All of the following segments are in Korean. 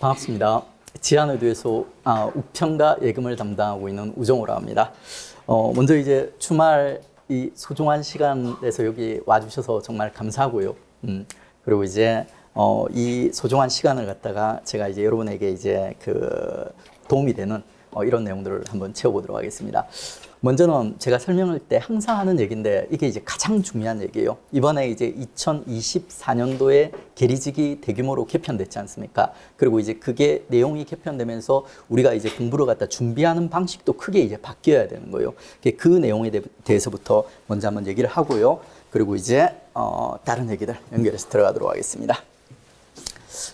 반갑습니다. 지안의도에서 우편과 예금을 담당하고 있는 우정호라고 합니다. 먼저 이제 주말 이 소중한 시간에서 여기 와주셔서 정말 감사하고요. 그리고 이제 이 소중한 시간을 갖다가 제가 이제 여러분에게 이제 도움이 되는 이런 내용들을 한번 채워보도록 하겠습니다. 먼저는 제가 설명할 때 항상 하는 얘기인데 이게 이제 가장 중요한 얘기예요. 이번에 이제 2024년도에 계리직이 대규모로 개편됐지 않습니까? 그리고 이제 그게 내용이 개편되면서 우리가 이제 공부를 갖다 준비하는 방식도 크게 이제 바뀌어야 되는 거예요. 그 내용에 대해서부터 먼저 한번 얘기를 하고요. 그리고 이제 다른 얘기들 연결해서 들어가도록 하겠습니다.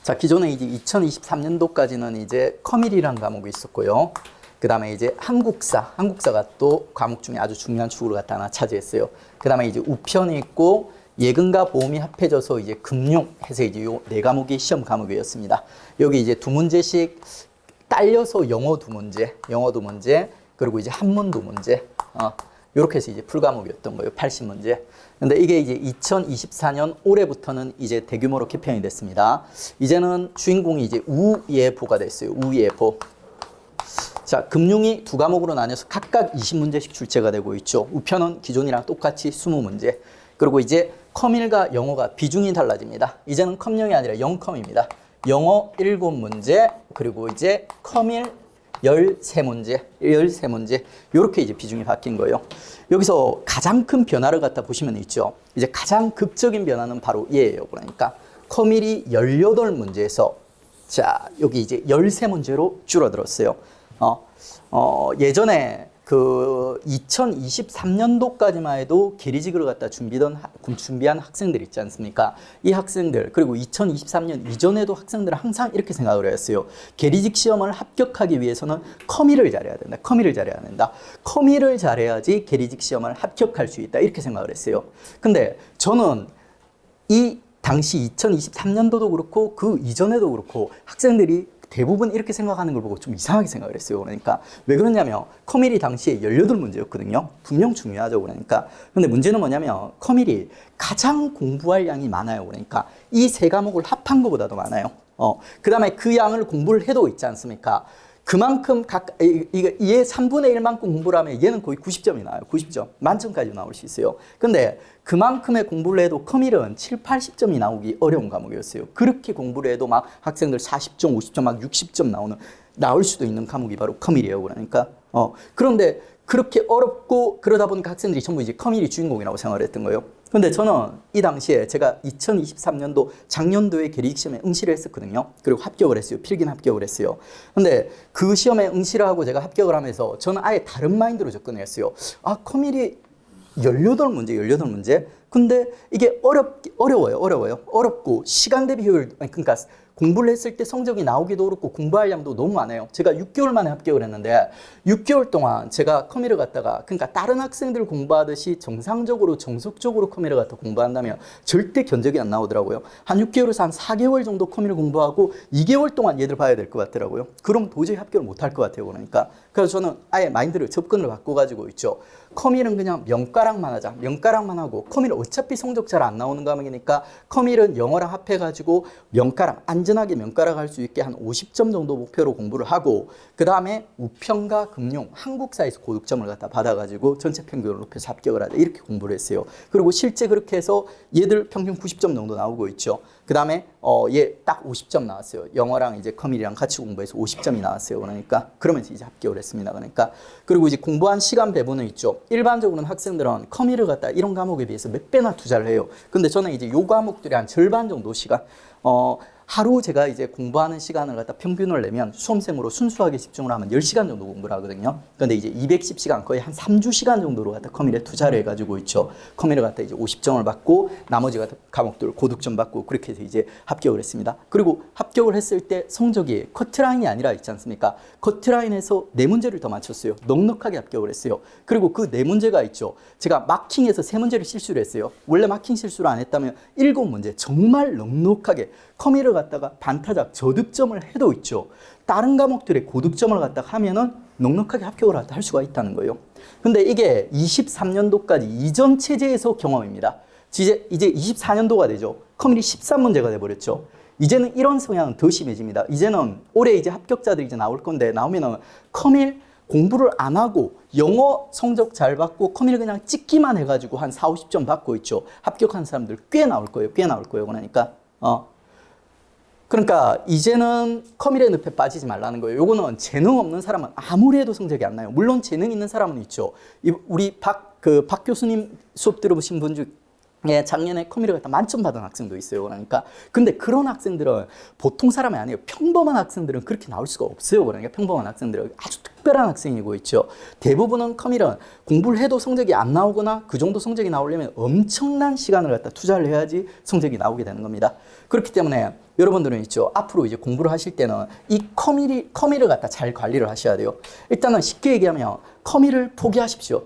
자, 기존에 이제 2023년도까지는 이제 커밀이라는 과목이 있었고요. 그 다음에 이제 한국사가 또 과목 중에 아주 중요한 축으로 갖다 하나 차지했어요. 그 다음에 이제 우편이 있고 예금과 보험이 합해져서 이제 금융 해서 이제 요 네 과목이 시험 과목이었습니다. 여기 이제 두 문제씩 딸려서 영어 두 문제, 그리고 이제 한문 두 문제, 요렇게 해서 이제 풀과목이었던 거예요. 80문제. 근데 이게 이제 2024년 올해부터는 이제 대규모로 개편이 됐습니다. 이제는 주인공이 이제 우예보가 됐어요. 우예보. 자, 금융이 두 과목으로 나뉘어서 각각 20문제씩 출제가 되고 있죠. 우편은 기존이랑 똑같이 20문제. 그리고 이제 커밀과 영어가 비중이 달라집니다. 이제는 컴영이 아니라 영컴입니다. 영어 7문제, 그리고 이제 커밀 13문제. 이렇게 이제 비중이 바뀐 거예요. 여기서 가장 큰 변화를 갖다 보시면 있죠. 이제 가장 극적인 변화는 바로 얘예요. 그러니까 커밀이 18문제에서 자, 여기 이제 13문제로 줄어들었어요. 예전에 그 2023년도까지만 해도 계리직을 갖다 준비한 학생들 있지 않습니까? 이 학생들, 그리고 2023년 이전에도 학생들은 항상 이렇게 생각을 했어요. 계리직 시험을 합격하기 위해서는 커밀을 잘해야 된다. 커밀을 잘해야지 계리직 시험을 합격할 수 있다. 이렇게 생각을 했어요. 근데 저는 이 당시 2023년도도 그렇고 그 이전에도 그렇고 학생들이 대부분 이렇게 생각하는 걸 보고 좀 이상하게 생각을 했어요. 그러니까 왜 그러냐면 커밀이 당시에 18문제였거든요. 분명 중요하죠. 그러니까. 근데 문제는 뭐냐면 커밀이 가장 공부할 양이 많아요. 그러니까 이 세 과목을 합한 것보다도 많아요. 그 다음에 그 양을 공부를 해도 있지 않습니까? 그만큼 얘 3분의 1만큼 공부를 하면 얘는 거의 90점이 나와요. 90점. 만점까지 나올 수 있어요. 근데 그만큼의 공부를 해도 커밀은 7, 80점이 나오기 어려운 과목이었어요. 그렇게 공부를 해도 막 학생들 40점, 50점, 막 60점 나올 수도 있는 과목이 바로 커밀이에요. 그러니까. 그런데 그렇게 어렵고 그러다 보니까 학생들이 전부 이제 커밀이 주인공이라고 생각을 했던 거예요. 근데 저는 이 당시에 제가 2023년도 작년도에 계리직 시험에 응시를 했었거든요. 그리고 합격을 했어요. 필기는 합격을 했어요. 근데 그 시험에 응시를 하고 제가 합격을 하면서 저는 아예 다른 마인드로 접근을 했어요. 커밀이 18문제. 근데 이게 어려워요. 어렵고 시간 대비 효율, 그러니까 공부를 했을 때 성적이 나오기도 어렵고 공부할 양도 너무 많아요. 제가 6개월 만에 합격을 했는데 6개월 동안 제가 커밀을 갖다가 그러니까 다른 학생들 공부하듯이 정상적으로 정석적으로 커밀을 갖다 공부한다면 절대 견적이 안 나오더라고요. 한 6개월에서 한 4개월 정도 커밀을 공부하고 2개월 동안 얘들 봐야 될 것 같더라고요. 그럼 도저히 합격을 못 할 것 같아요. 그러니까. 그래서 저는 아예 마인드를 접근을 바꿔가지고 있죠. 커밀은 그냥 명가락만 하자. 명가락만 하고 커밀은 어차피 성적 잘 안 나오는 과목이니까 커밀은 영어랑 합해가지고 명가락, 안전하게 명가락 할 수 있게 한 50점 정도 목표로 공부를 하고 그 다음에 우편과 금융, 한국사에서 고득점을 갖다 받아가지고 전체 평균을 높여서 합격을 하자. 이렇게 공부를 했어요. 그리고 실제 그렇게 해서 얘들 평균 90점 정도 나오고 있죠. 그 다음에 얘 딱 50점 나왔어요. 영어랑 이제 커밀이랑 같이 공부해서 50점이 나왔어요. 그러니까 그러면서 이제 합격을 했습니다. 그러니까 그리고 이제 공부한 시간 배분은 있죠. 일반적으로는 학생들은 커밀을 갖다 이런 과목에 비해서 몇 배나 투자를 해요. 근데 저는 이제 요 과목들이 한 절반 정도 시간 하루 제가 이제 공부하는 시간을 갖다 평균을 내면 수험생으로 순수하게 집중을 하면 10시간 정도 공부를 하거든요. 근데 이제 210시간 거의 한 3주 시간 정도로 갖다 커밀에 투자를 해가지고 있죠. 커밀을 갖다 이제 50점을 받고 나머지 과목들 고득점 받고 그렇게 해서 이제 합격을 했습니다. 그리고 합격을 했을 때 성적이 커트라인이 아니라 있지 않습니까? 커트라인에서 4문제를 더 맞췄어요. 넉넉하게 합격을 했어요. 그리고 그 4문제가 있죠. 제가 마킹에서 3문제를 실수를 했어요. 원래 마킹 실수를 안 했다면 7문제 정말 넉넉하게 커밀을 갖다가 반타작 저득점을 해도 있죠. 다른 과목들의 고득점을 갖다가 하면은 넉넉하게 합격을 할 수가 있다는 거예요. 근데 이게 23년도까지 이전 체제에서 경험입니다. 이제 24년도가 되죠. 커밀이 13문제가 돼버렸죠. 이제는 이런 성향은 더 심해집니다. 이제는 올해 이제 합격자들이 이제 나올 건데 나오면은 커밀 공부를 안 하고 영어 성적 잘 받고 커밀 그냥 찍기만 해가지고 한 4, 50점 받고 있죠. 합격한 사람들 꽤 나올 거예요. 꽤 나올 거예요. 그러니까 이제는 커밀의 늪에 빠지지 말라는 거예요. 요거는 재능 없는 사람은 아무리 해도 성적이 안 나요. 물론 재능 있는 사람은 있죠. 우리 박 교수님 수업 들어보신 분 중에 작년에 커밀을 갖다 만점 받은 학생도 있어요. 그러니까 근데 그런 학생들은 보통 사람이 아니에요. 평범한 학생들은 그렇게 나올 수가 없어요. 그러니까 평범한 학생들은 아주 특별한 학생이고 있죠. 대부분은 커밀은 공부를 해도 성적이 안 나오거나 그 정도 성적이 나오려면 엄청난 시간을 갖다 투자를 해야지 성적이 나오게 되는 겁니다. 그렇기 때문에 여러분들은 있죠. 앞으로 이제 공부를 하실 때는 이 커밀을 갖다 잘 관리를 하셔야 돼요. 일단은 쉽게 얘기하면 커밀을 포기하십시오.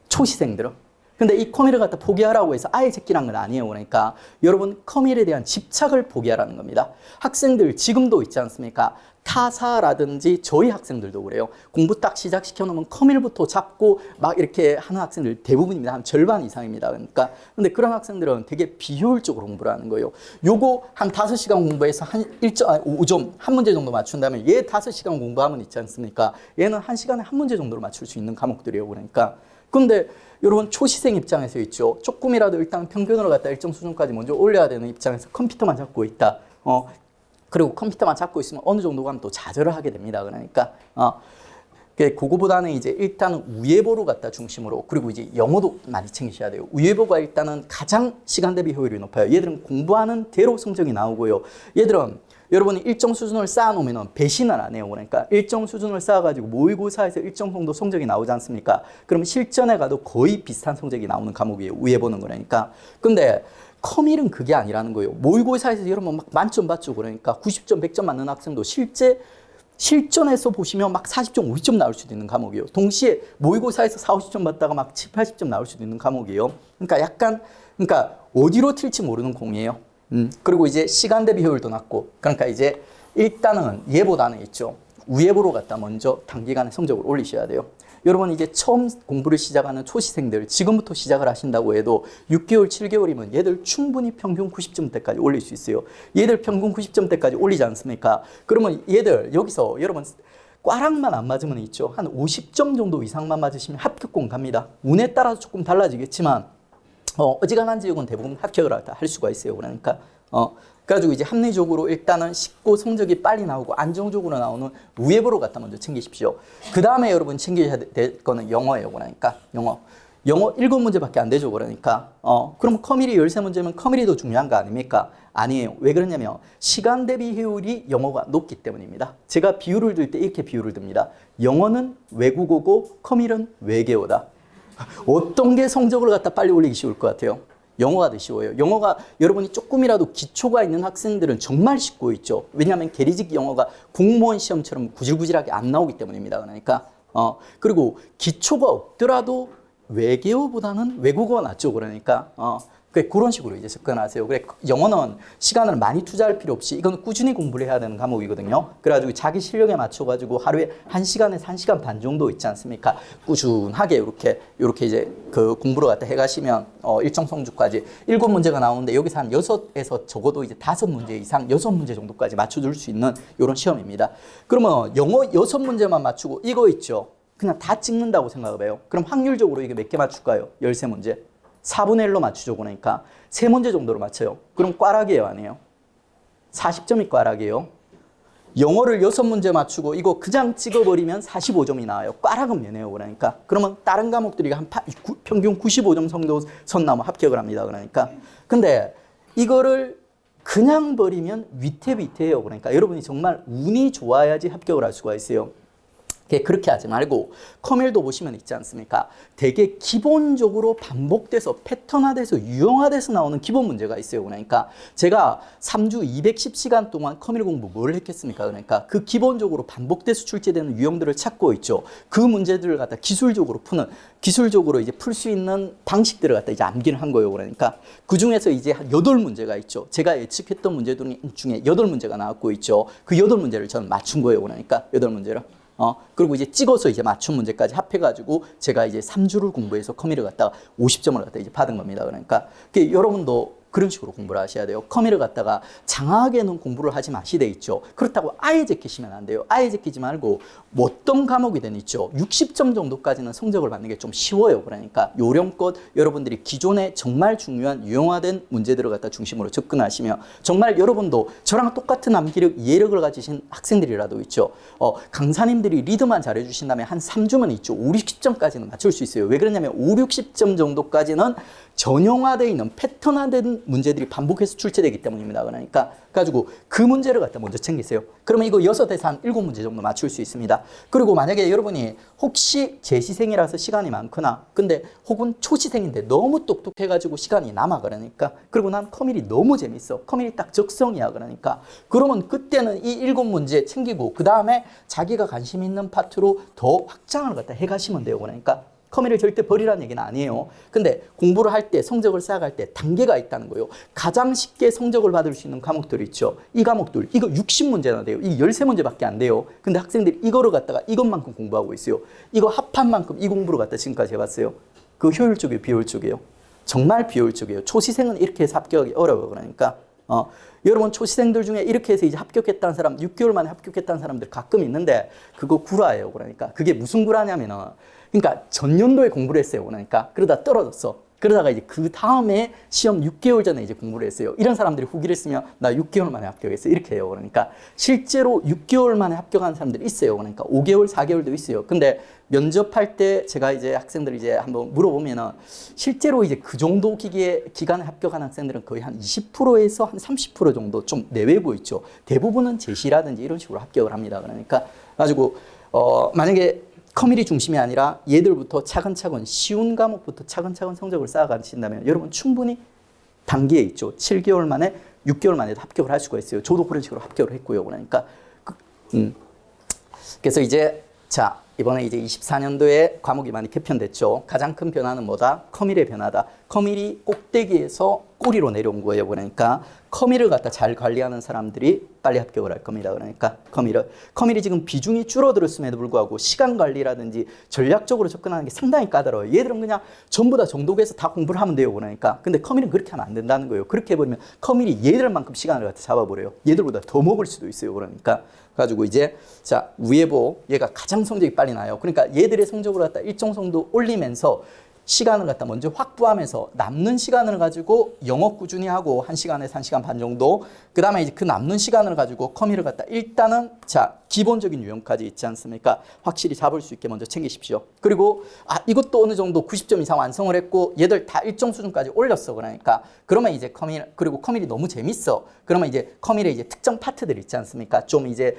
초시생들은. 근데 이 커밀을 갖다 포기하라고 해서 아예 제끼란 건 아니에요. 그러니까 여러분 커밀에 대한 집착을 포기하라는 겁니다. 학생들 지금도 있지 않습니까? 타사라든지 저희 학생들도 그래요. 공부 딱 시작시켜 놓으면 커밀부터 잡고 막 이렇게 하는 학생들 대부분입니다. 한 절반 이상입니다. 그러니까 근데 그런 학생들은 되게 비효율적으로 공부를 하는 거예요. 요거 한 5시간 공부해서 한 5점 한 문제 정도 맞춘다면 얘 5시간 공부하면 있지 않습니까? 얘는 1시간에 한 문제 정도로 맞출 수 있는 과목들이에요. 그러니까 근데 여러분 초시생 입장에서 있죠. 조금이라도 일단 평균으로 갖다 일정 수준까지 먼저 올려야 되는 입장에서 컴퓨터만 잡고 있다. 그리고 컴퓨터만 잡고 있으면 어느 정도 가면 또 좌절을 하게 됩니다. 그러니까 그거보다는 이제 일단은 우예보로 갖다 중심으로 그리고 이제 영어도 많이 챙기셔야 돼요. 우예보가 일단은 가장 시간 대비 효율이 높아요. 얘들은 공부하는 대로 성적이 나오고요. 얘들은 여러분이 일정 수준을 쌓아놓으면 배신을 안 해요. 그러니까 일정 수준을 쌓아가지고 모의고사에서 일정 정도 성적이 나오지 않습니까? 그럼 실전에 가도 거의 비슷한 성적이 나오는 과목이에요. 우예보는 그러니까. 근데 커밀은 그게 아니라는 거예요. 모의고사에서 여러분 막 만점 받죠. 그러니까 90점, 100점 맞는 학생도 실전에서 보시면 막 40점, 50점 나올 수도 있는 과목이에요. 동시에 모의고사에서 4, 50점 받다가 막 7, 80점 나올 수도 있는 과목이에요. 그러니까 어디로 튈지 모르는 공이에요. 그리고 이제 시간 대비 효율도 낮고 그러니까 이제 일단은 얘보다는 있죠. 우예보로 갖다 먼저 단기간에 성적을 올리셔야 돼요. 여러분 이제 처음 공부를 시작하는 초시생들 지금부터 시작을 하신다고 해도 6개월, 7개월이면 얘들 충분히 평균 90점대까지 올릴 수 있어요. 얘들 평균 90점대까지 올리지 않습니까? 그러면 얘들 여기서 여러분 꽈락만 안 맞으면 있죠. 한 50점 정도 이상만 맞으시면 합격권 갑니다. 운에 따라서 조금 달라지겠지만 어지간한 지역은 대부분 합격을 할 수가 있어요. 그러니까 그래가지고 이제 합리적으로 일단은 쉽고 성적이 빨리 나오고 안정적으로 나오는 우예보로 갖다 먼저 챙기십시오. 그 다음에 여러분 챙기셔야 될 거는 영어예요. 그러니까 영어 7문제밖에 안 되죠. 그러니까 그럼 커밀이 13문제면 커밀이 더 중요한 거 아닙니까? 아니에요. 왜 그러냐면 시간 대비 효율이 영어가 높기 때문입니다. 제가 비율을 들 때 이렇게 비율을 듭니다. 영어는 외국어고 커밀은 외계어다. 어떤 게 성적을 갖다 빨리 올리기 쉬울 것 같아요? 영어가 더 쉬워요. 영어가 여러분이 조금이라도 기초가 있는 학생들은 정말 쉽고 있죠. 왜냐하면 계리직 영어가 공무원 시험처럼 구질구질하게 안 나오기 때문입니다. 그러니까 그리고 기초가 없더라도 외계어보다는 외국어가 낫죠. 그러니까 그런 식으로 이제 접근하세요. 그래 영어는 시간을 많이 투자할 필요 없이 이건 꾸준히 공부를 해야 되는 과목이거든요. 그래가지고 자기 실력에 맞춰가지고 하루에 1시간에서 1시간 반 정도 있지 않습니까? 꾸준하게 이렇게 이제 그 공부를 갖다 해가시면 일정 성적까지 7문제가 나오는데 여기서 한 6에서 적어도 이제 5문제 이상 6문제 정도까지 맞춰줄 수 있는 이런 시험입니다. 그러면 영어 6문제만 맞추고 이거 있죠. 그냥 다 찍는다고 생각을 해요. 그럼 확률적으로 이게 몇 개 맞출까요? 13문제. 4분의 1로 맞추죠. 그러니까 3문제 정도로 맞춰요. 그럼 꽈락이에요, 아니에요? 40점이 꽈락이에요. 영어를 6문제 맞추고 이거 그냥 찍어버리면 45점이 나와요. 꽈락은 면해요. 그러니까 그러면 다른 과목들이 평균 95점 정도 선 나오면 합격을 합니다. 그러니까 근데 이거를 그냥 버리면 위태위태해요. 그러니까 여러분이 정말 운이 좋아야지 합격을 할 수가 있어요. 그렇게 하지 말고 커밀도 보시면 있지 않습니까? 되게 기본적으로 반복돼서 패턴화돼서 유형화돼서 나오는 기본 문제가 있어요. 그러니까 제가 3주 210시간 동안 커밀 공부 뭘 했겠습니까? 그러니까 그 기본적으로 반복돼서 출제되는 유형들을 찾고 있죠. 그 문제들을 갖다 기술적으로 이제 풀 수 있는 방식들을 갖다 이제 암기를 한 거예요. 그러니까 그 중에서 이제 한 8문제가 있죠. 제가 예측했던 문제들 중에 8문제가 나왔고 있죠. 그 8문제를 저는 맞춘 거예요. 그러니까 8문제를. 그리고 이제 찍어서 이제 맞춘 문제까지 합해가지고 제가 이제 3주를 공부해서 커밀을 갖다가 50점을 갖다 이제 받은 겁니다. 그러니까 여러분도 그런 식으로 공부를 하셔야 돼요. 커미를 갖다가 장하게는 공부를 하지 마시되 있죠. 그렇다고 아예 제끼시면 안 돼요. 아예 제끼지 말고 뭐 어떤 과목이든 있죠. 60점 정도까지는 성적을 받는 게 좀 쉬워요. 그러니까 요령껏 여러분들이 기존에 정말 중요한 유형화된 문제들을 갖다 중심으로 접근하시면 정말 여러분도 저랑 똑같은 암기력, 이해력을 가지신 학생들이라도 있죠. 강사님들이 리드만 잘해주신다면 한 3주면 있죠. 5, 60점까지는 맞출 수 있어요. 왜 그러냐면 5, 60점 정도까지는 전형화되어 있는 패턴화된 문제들이 반복해서 출제되기 때문입니다. 그러니까 가지고 그 문제를 갖다 먼저 챙기세요. 그러면 이거 6에서 한 7문제 정도 맞출 수 있습니다. 그리고 만약에 여러분이 혹시 재시생이라서 시간이 많거나 근데 혹은 초시생인데 너무 똑똑해가지고 시간이 남아 그러니까 그리고 난 커밀이 너무 재밌어. 커밀이 딱 적성이야 그러니까 그러면 그때는 이 7문제 챙기고 그 다음에 자기가 관심 있는 파트로 더 확장을 갖다 해가시면 돼요. 그러니까 커미를 절대 버리라는 얘기는 아니에요. 근데 공부를 할 때, 성적을 쌓아갈 때 단계가 있다는 거예요. 가장 쉽게 성적을 받을 수 있는 과목들이 있죠. 이 과목들, 이거 60문제나 돼요. 이 13문제밖에 안 돼요. 근데 학생들이 이거를 갖다가 이것만큼 공부하고 있어요. 이거 합한 만큼 이 공부를 갖다 지금까지 해봤어요. 그 효율적이에요, 비효율적이에요? 정말 비효율적이에요. 초시생은 이렇게 해서 합격하기 어려워요. 그러니까 여러분 초시생들 중에 이렇게 해서 이제 합격했다는 사람, 6개월 만에 합격했다는 사람들 가끔 있는데 그거 구라예요. 그러니까 그게 무슨 구라냐면은 그러니까 전년도에 공부를 했어요. 그러니까 그러다 떨어졌어. 그러다가 이제 그 다음에 시험 6개월 전에 이제 공부를 했어요. 이런 사람들이 후기를 쓰면 나 6개월 만에 합격했어. 이렇게 해요. 그러니까 실제로 6개월 만에 합격한 사람들이 있어요. 그러니까 5개월, 4개월도 있어요. 근데 면접할 때 제가 이제 학생들 이제 한번 물어보면은 실제로 이제 그 정도 기간에 합격한 학생들은 거의 한 20%에서 한 30% 정도 좀 내외고 있죠. 대부분은 제시라든지 이런 식으로 합격을 합니다. 그러니까 가지고 만약에 커밀이 중심이 아니라 얘들부터 차근차근 쉬운 과목부터 차근차근 성적을 쌓아가신다면 여러분 충분히 단기에 있죠. 7개월 만에 6개월 만에도 합격을 할 수가 있어요. 저도 그런 식으로 합격을 했고요. 그러니까 그래서 이제 자 이번에 이제 24년도에 과목이 많이 개편됐죠. 가장 큰 변화는 뭐다? 커밀의 변화다. 커밀이 꼭대기에서 꼬리로 내려온 거예요. 그러니까 커밀을 갖다 잘 관리하는 사람들이 빨리 합격을 할 겁니다. 그러니까 커밀이 지금 비중이 줄어들었음에도 불구하고 시간 관리라든지 전략적으로 접근하는 게 상당히 까다로워요. 얘들은 그냥 전부 다 정독해서 다 공부를 하면 돼요. 그러니까 근데 커밀은 그렇게 하면 안 된다는 거예요. 그렇게 해버리면 커밀이 얘들만큼 시간을 갖다 잡아버려요. 얘들보다 더 먹을 수도 있어요. 그러니까 가지고 이제 자 위에보 얘가 가장 성적이 빨리 나요. 그러니까 얘들의 성적을 갖다 일정 정도 올리면서 시간을 갖다 먼저 확보하면서 남는 시간을 가지고 영어 꾸준히 하고 1시간에서 1시간 반 정도 그 다음에 이제 그 남는 시간을 가지고 커미를 갖다 일단은 자 기본적인 유형까지 있지 않습니까? 확실히 잡을 수 있게 먼저 챙기십시오. 그리고 이것도 어느 정도 90점 이상 완성을 했고 얘들 다 일정 수준까지 올렸어. 그러니까 그러면 이제 그리고 커밀이 너무 재밌어. 그러면 이제 커밀의 이제 특정 파트들 있지 않습니까? 좀 이제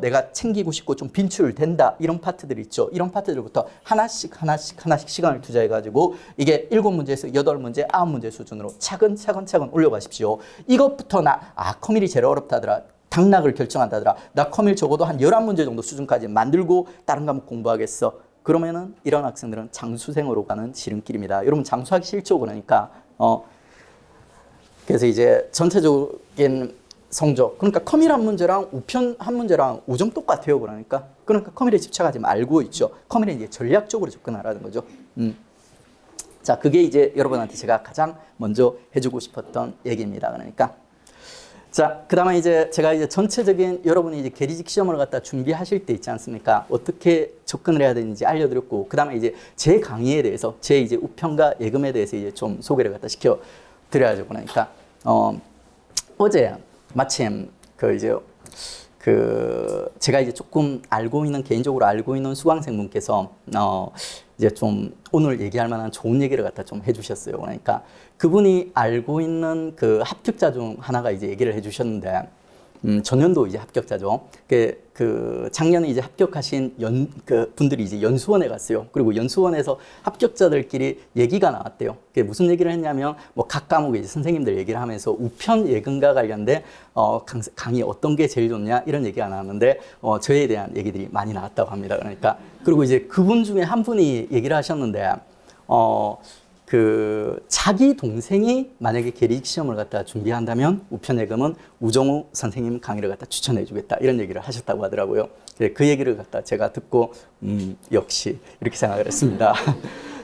내가 챙기고 싶고 좀 빈출된다 이런 파트들 있죠. 이런 파트들부터 하나씩 시간을 투자해가지고 이게 7문제에서 8문제, 9문제 수준으로 차근차근 올려가십시오. 이것부터 커밀이 제일 어렵다더라. 당락을 결정한다더라. 나 커밀 적어도 한 11문제 정도 수준까지 만들고 다른 과목 공부하겠어. 그러면은 이런 학생들은 장수생으로 가는 지름길입니다. 여러분 장수하기 싫죠? 그러니까 그래서 이제 전체적인 성적 그러니까 커밀 한 문제랑 우편 한 문제랑 5점 똑같아요. 그러니까 커밀에 집착하지 말고 있죠. 커밀에 이제 전략적으로 접근하라는 거죠. 자 그게 이제 여러분한테 제가 가장 먼저 해주고 싶었던 얘기입니다. 그러니까 자, 그 다음에 이제 제가 이제 전체적인 여러분이 이제 계리직 시험을 갖다 준비하실 때 있지 않습니까? 어떻게 접근을 해야 되는지 알려드렸고, 그 다음에 이제 제 강의에 대해서, 제 이제 우편과 예금에 대해서 이제 좀 소개를 갖다 시켜드려야죠. 그러니까, 어제 마침 제가 이제 조금 개인적으로 알고 있는 수강생분께서, 이제 좀 오늘 얘기할 만한 좋은 얘기를 갖다 좀 해주셨어요. 그러니까 그분이 알고 있는 그 합격자 중 하나가 이제 얘기를 해주셨는데, 전년도 이제 합격자죠. 작년에 이제 합격하신 분들이 이제 연수원에 갔어요. 그리고 연수원에서 합격자들끼리 얘기가 나왔대요. 그게 무슨 얘기를 했냐면, 각 과목에 이제 선생님들 얘기를 하면서 우편 예금과 관련된, 강의 어떤 게 제일 좋냐, 이런 얘기가 나왔는데, 저에 대한 얘기들이 많이 나왔다고 합니다. 그러니까, 그리고 이제 그분 중에 한 분이 얘기를 하셨는데, 자기 동생이 만약에 계리직 시험을 갖다 준비한다면 우편예금은 우정우 선생님 강의를 갖다 추천해 주겠다 이런 얘기를 하셨다고 하더라고요. 그 얘기를 갖다 제가 듣고 역시 이렇게 생각을 했습니다.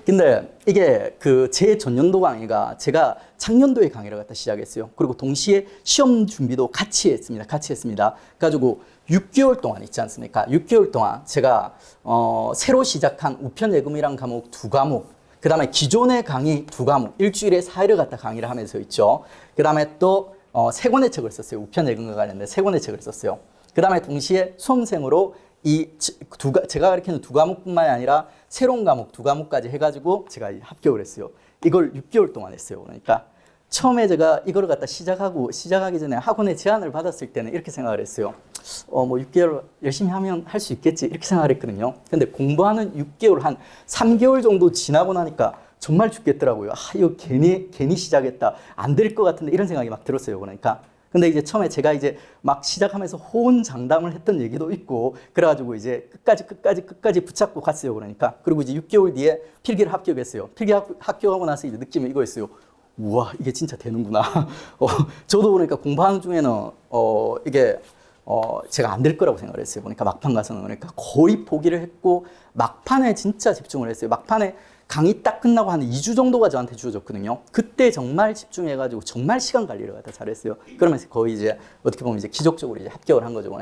근데 이게 그 제 전년도 강의가 제가 작년도에 강의를 갖다 시작했어요. 그리고 동시에 시험 준비도 같이 했습니다. 그래가지고 6개월 동안 있지 않습니까? 6개월 동안 제가 새로 시작한 우편 예금이란 과목 2과목, 그 다음에 기존의 강의 2과목, 일주일에 4일을 갖다 강의를 하면서 있죠. 그 다음에 또 3권의 책을 썼어요. 우편 예금과 관련된 3권의 책을 썼어요. 그 다음에 동시에 수험생으로 제가 가르치는 2과목뿐만이 아니라 새로운 과목 2과목까지 해가지고 제가 합격을 했어요. 이걸 6개월 동안 했어요. 그러니까 처음에 제가 이걸 갖다 시작하기 전에 학원에 제안을 받았을 때는 이렇게 생각을 했어요. 뭐 6개월 열심히 하면 할 수 있겠지 이렇게 생각을 했거든요. 근데 공부하는 6개월 한 3개월 정도 지나고 나니까 정말 죽겠더라고요. 이거 괜히 시작했다. 안 될 것 같은데 이런 생각이 막 들었어요. 그러니까. 근데 이제 처음에 제가 이제 막 시작하면서 호언장담을 했던 얘기도 있고, 그래가지고 이제 끝까지 붙잡고 갔어요. 그러니까. 그리고 이제 6개월 뒤에 필기를 합격했어요. 합격하고 나서 이제 느낌이 이거였어요. 우와, 이게 진짜 되는구나. 저도 그러니까 공부하는 중에는, 이게, 제가 안 될 거라고 생각을 했어요. 그러니까 막판 가서는. 그러니까 거의 포기를 했고, 막판에 진짜 집중을 했어요. 막판에 강의 딱 끝나고 한 2주 정도가 저한테 주어졌거든요. 그때 정말 집중해가지고 정말 시간 관리를 갖다 잘했어요. 그러면서 거의 이제 어떻게 보면 이제 기적적으로 이제 합격을 한 거죠.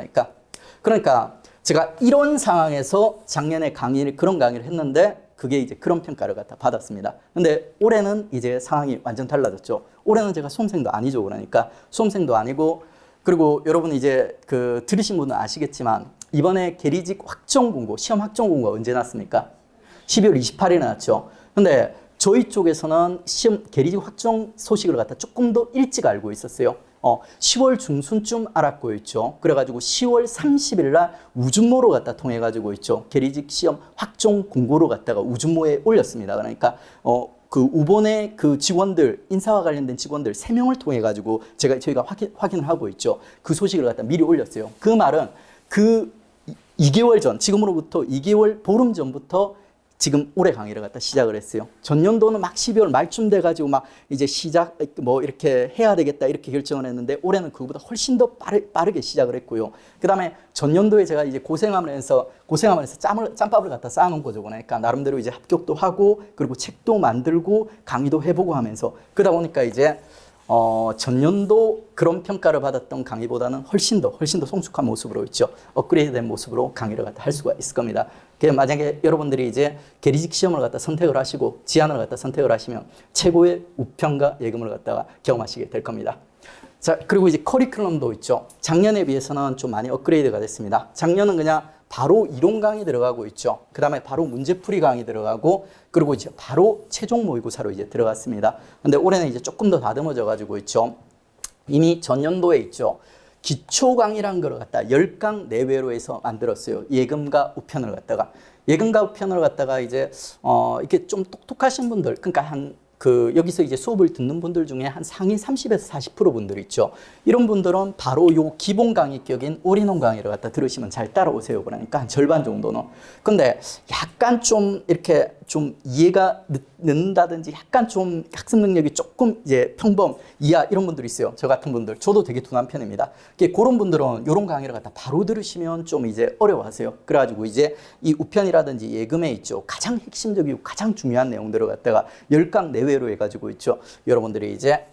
그러니까 제가 이런 상황에서 작년에 그런 강의를 했는데 그게 이제 그런 평가를 갖다 받았습니다. 근데 올해는 이제 상황이 완전 달라졌죠. 올해는 제가 수험생도 아니죠. 그러니까 수험생도 아니고, 그리고 여러분 이제 들으신 분은 아시겠지만 이번에 계리직 확정 공고, 시험 확정 공고가 언제 났습니까? 12월 28일에 났죠. 근데 저희 쪽에서는 시험 계리직 확정 소식을 갖다 조금 더 일찍 알고 있었어요. 10월 중순쯤 알았고 있죠. 그래가지고 10월 30일 날 우준모로 갖다 통해가지고 있죠. 계리직 시험 확정 공고로 갖다가 우준모에 올렸습니다. 그러니까 그 우본의 그 직원들, 인사와 관련된 직원들 3명을 통해가지고 저희가 확인을 하고 있죠. 그 소식을 갖다 미리 올렸어요. 그 말은 그 2개월 전, 지금으로부터 2개월 보름 전부터 지금 올해 강의를 갖다 시작을 했어요. 전년도는 막 12월 말쯤 돼가지고 막 이제 뭐 이렇게 해야 되겠다 이렇게 결정을 했는데 올해는 그거보다 훨씬 더 빠르게 시작을 했고요. 그 다음에 전년도에 제가 이제 고생하면서 짬밥을 갖다 쌓아놓은 거죠. 그러니까 나름대로 이제 합격도 하고 그리고 책도 만들고 강의도 해보고 하면서 그러다 보니까 이제 전년도 그런 평가를 받았던 강의보다는 훨씬 더 성숙한 모습으로 있죠. 업그레이드된 모습으로 강의를 갖다 할 수가 있을 겁니다. 만약에 여러분들이 이제 계리직 시험을 갖다 선택을 하시고 지안을 갖다 선택을 하시면 최고의 우편과 예금을 갖다가 경험하시게 될 겁니다. 자, 그리고 이제 커리큘럼도 있죠. 작년에 비해서는 좀 많이 업그레이드가 됐습니다. 작년은 그냥 바로 이론 강의 들어가고 있죠. 그 다음에 바로 문제풀이 강의 들어가고, 그리고 이제 바로 최종 모의고사로 이제 들어갔습니다. 근데 올해는 이제 조금 더 다듬어져 가지고 있죠. 이미 전년도에 있죠. 기초 강의란 걸 갖다 10강 내외로 해서 만들었어요. 예금과 우편을 갖다가 이제 이렇게 좀 똑똑하신 분들, 그러니까 여기서 이제 수업을 듣는 분들 중에 한 상위 30에서 40% 분들 있죠. 이런 분들은 바로 요 기본 강의격인 올인원 강의를 갖다 들으시면 잘 따라오세요. 그러니까 한 절반 정도는. 근데 약간 좀 이렇게 좀 이해가 늦는다든지 약간 좀 학습 능력이 조금 이제 평범 이하 이런 분들이 있어요. 저 같은 분들. 저도 되게 둔한 편입니다. 그런 분들은 이런 강의를 갖다 바로 들으시면 좀 이제 어려워하세요. 그래가지고 이제 이 우편이라든지 예금에 있죠. 가장 핵심적이고 가장 중요한 내용들을 갖다가 10강 내외로 해가지고 있죠. 여러분들이 이제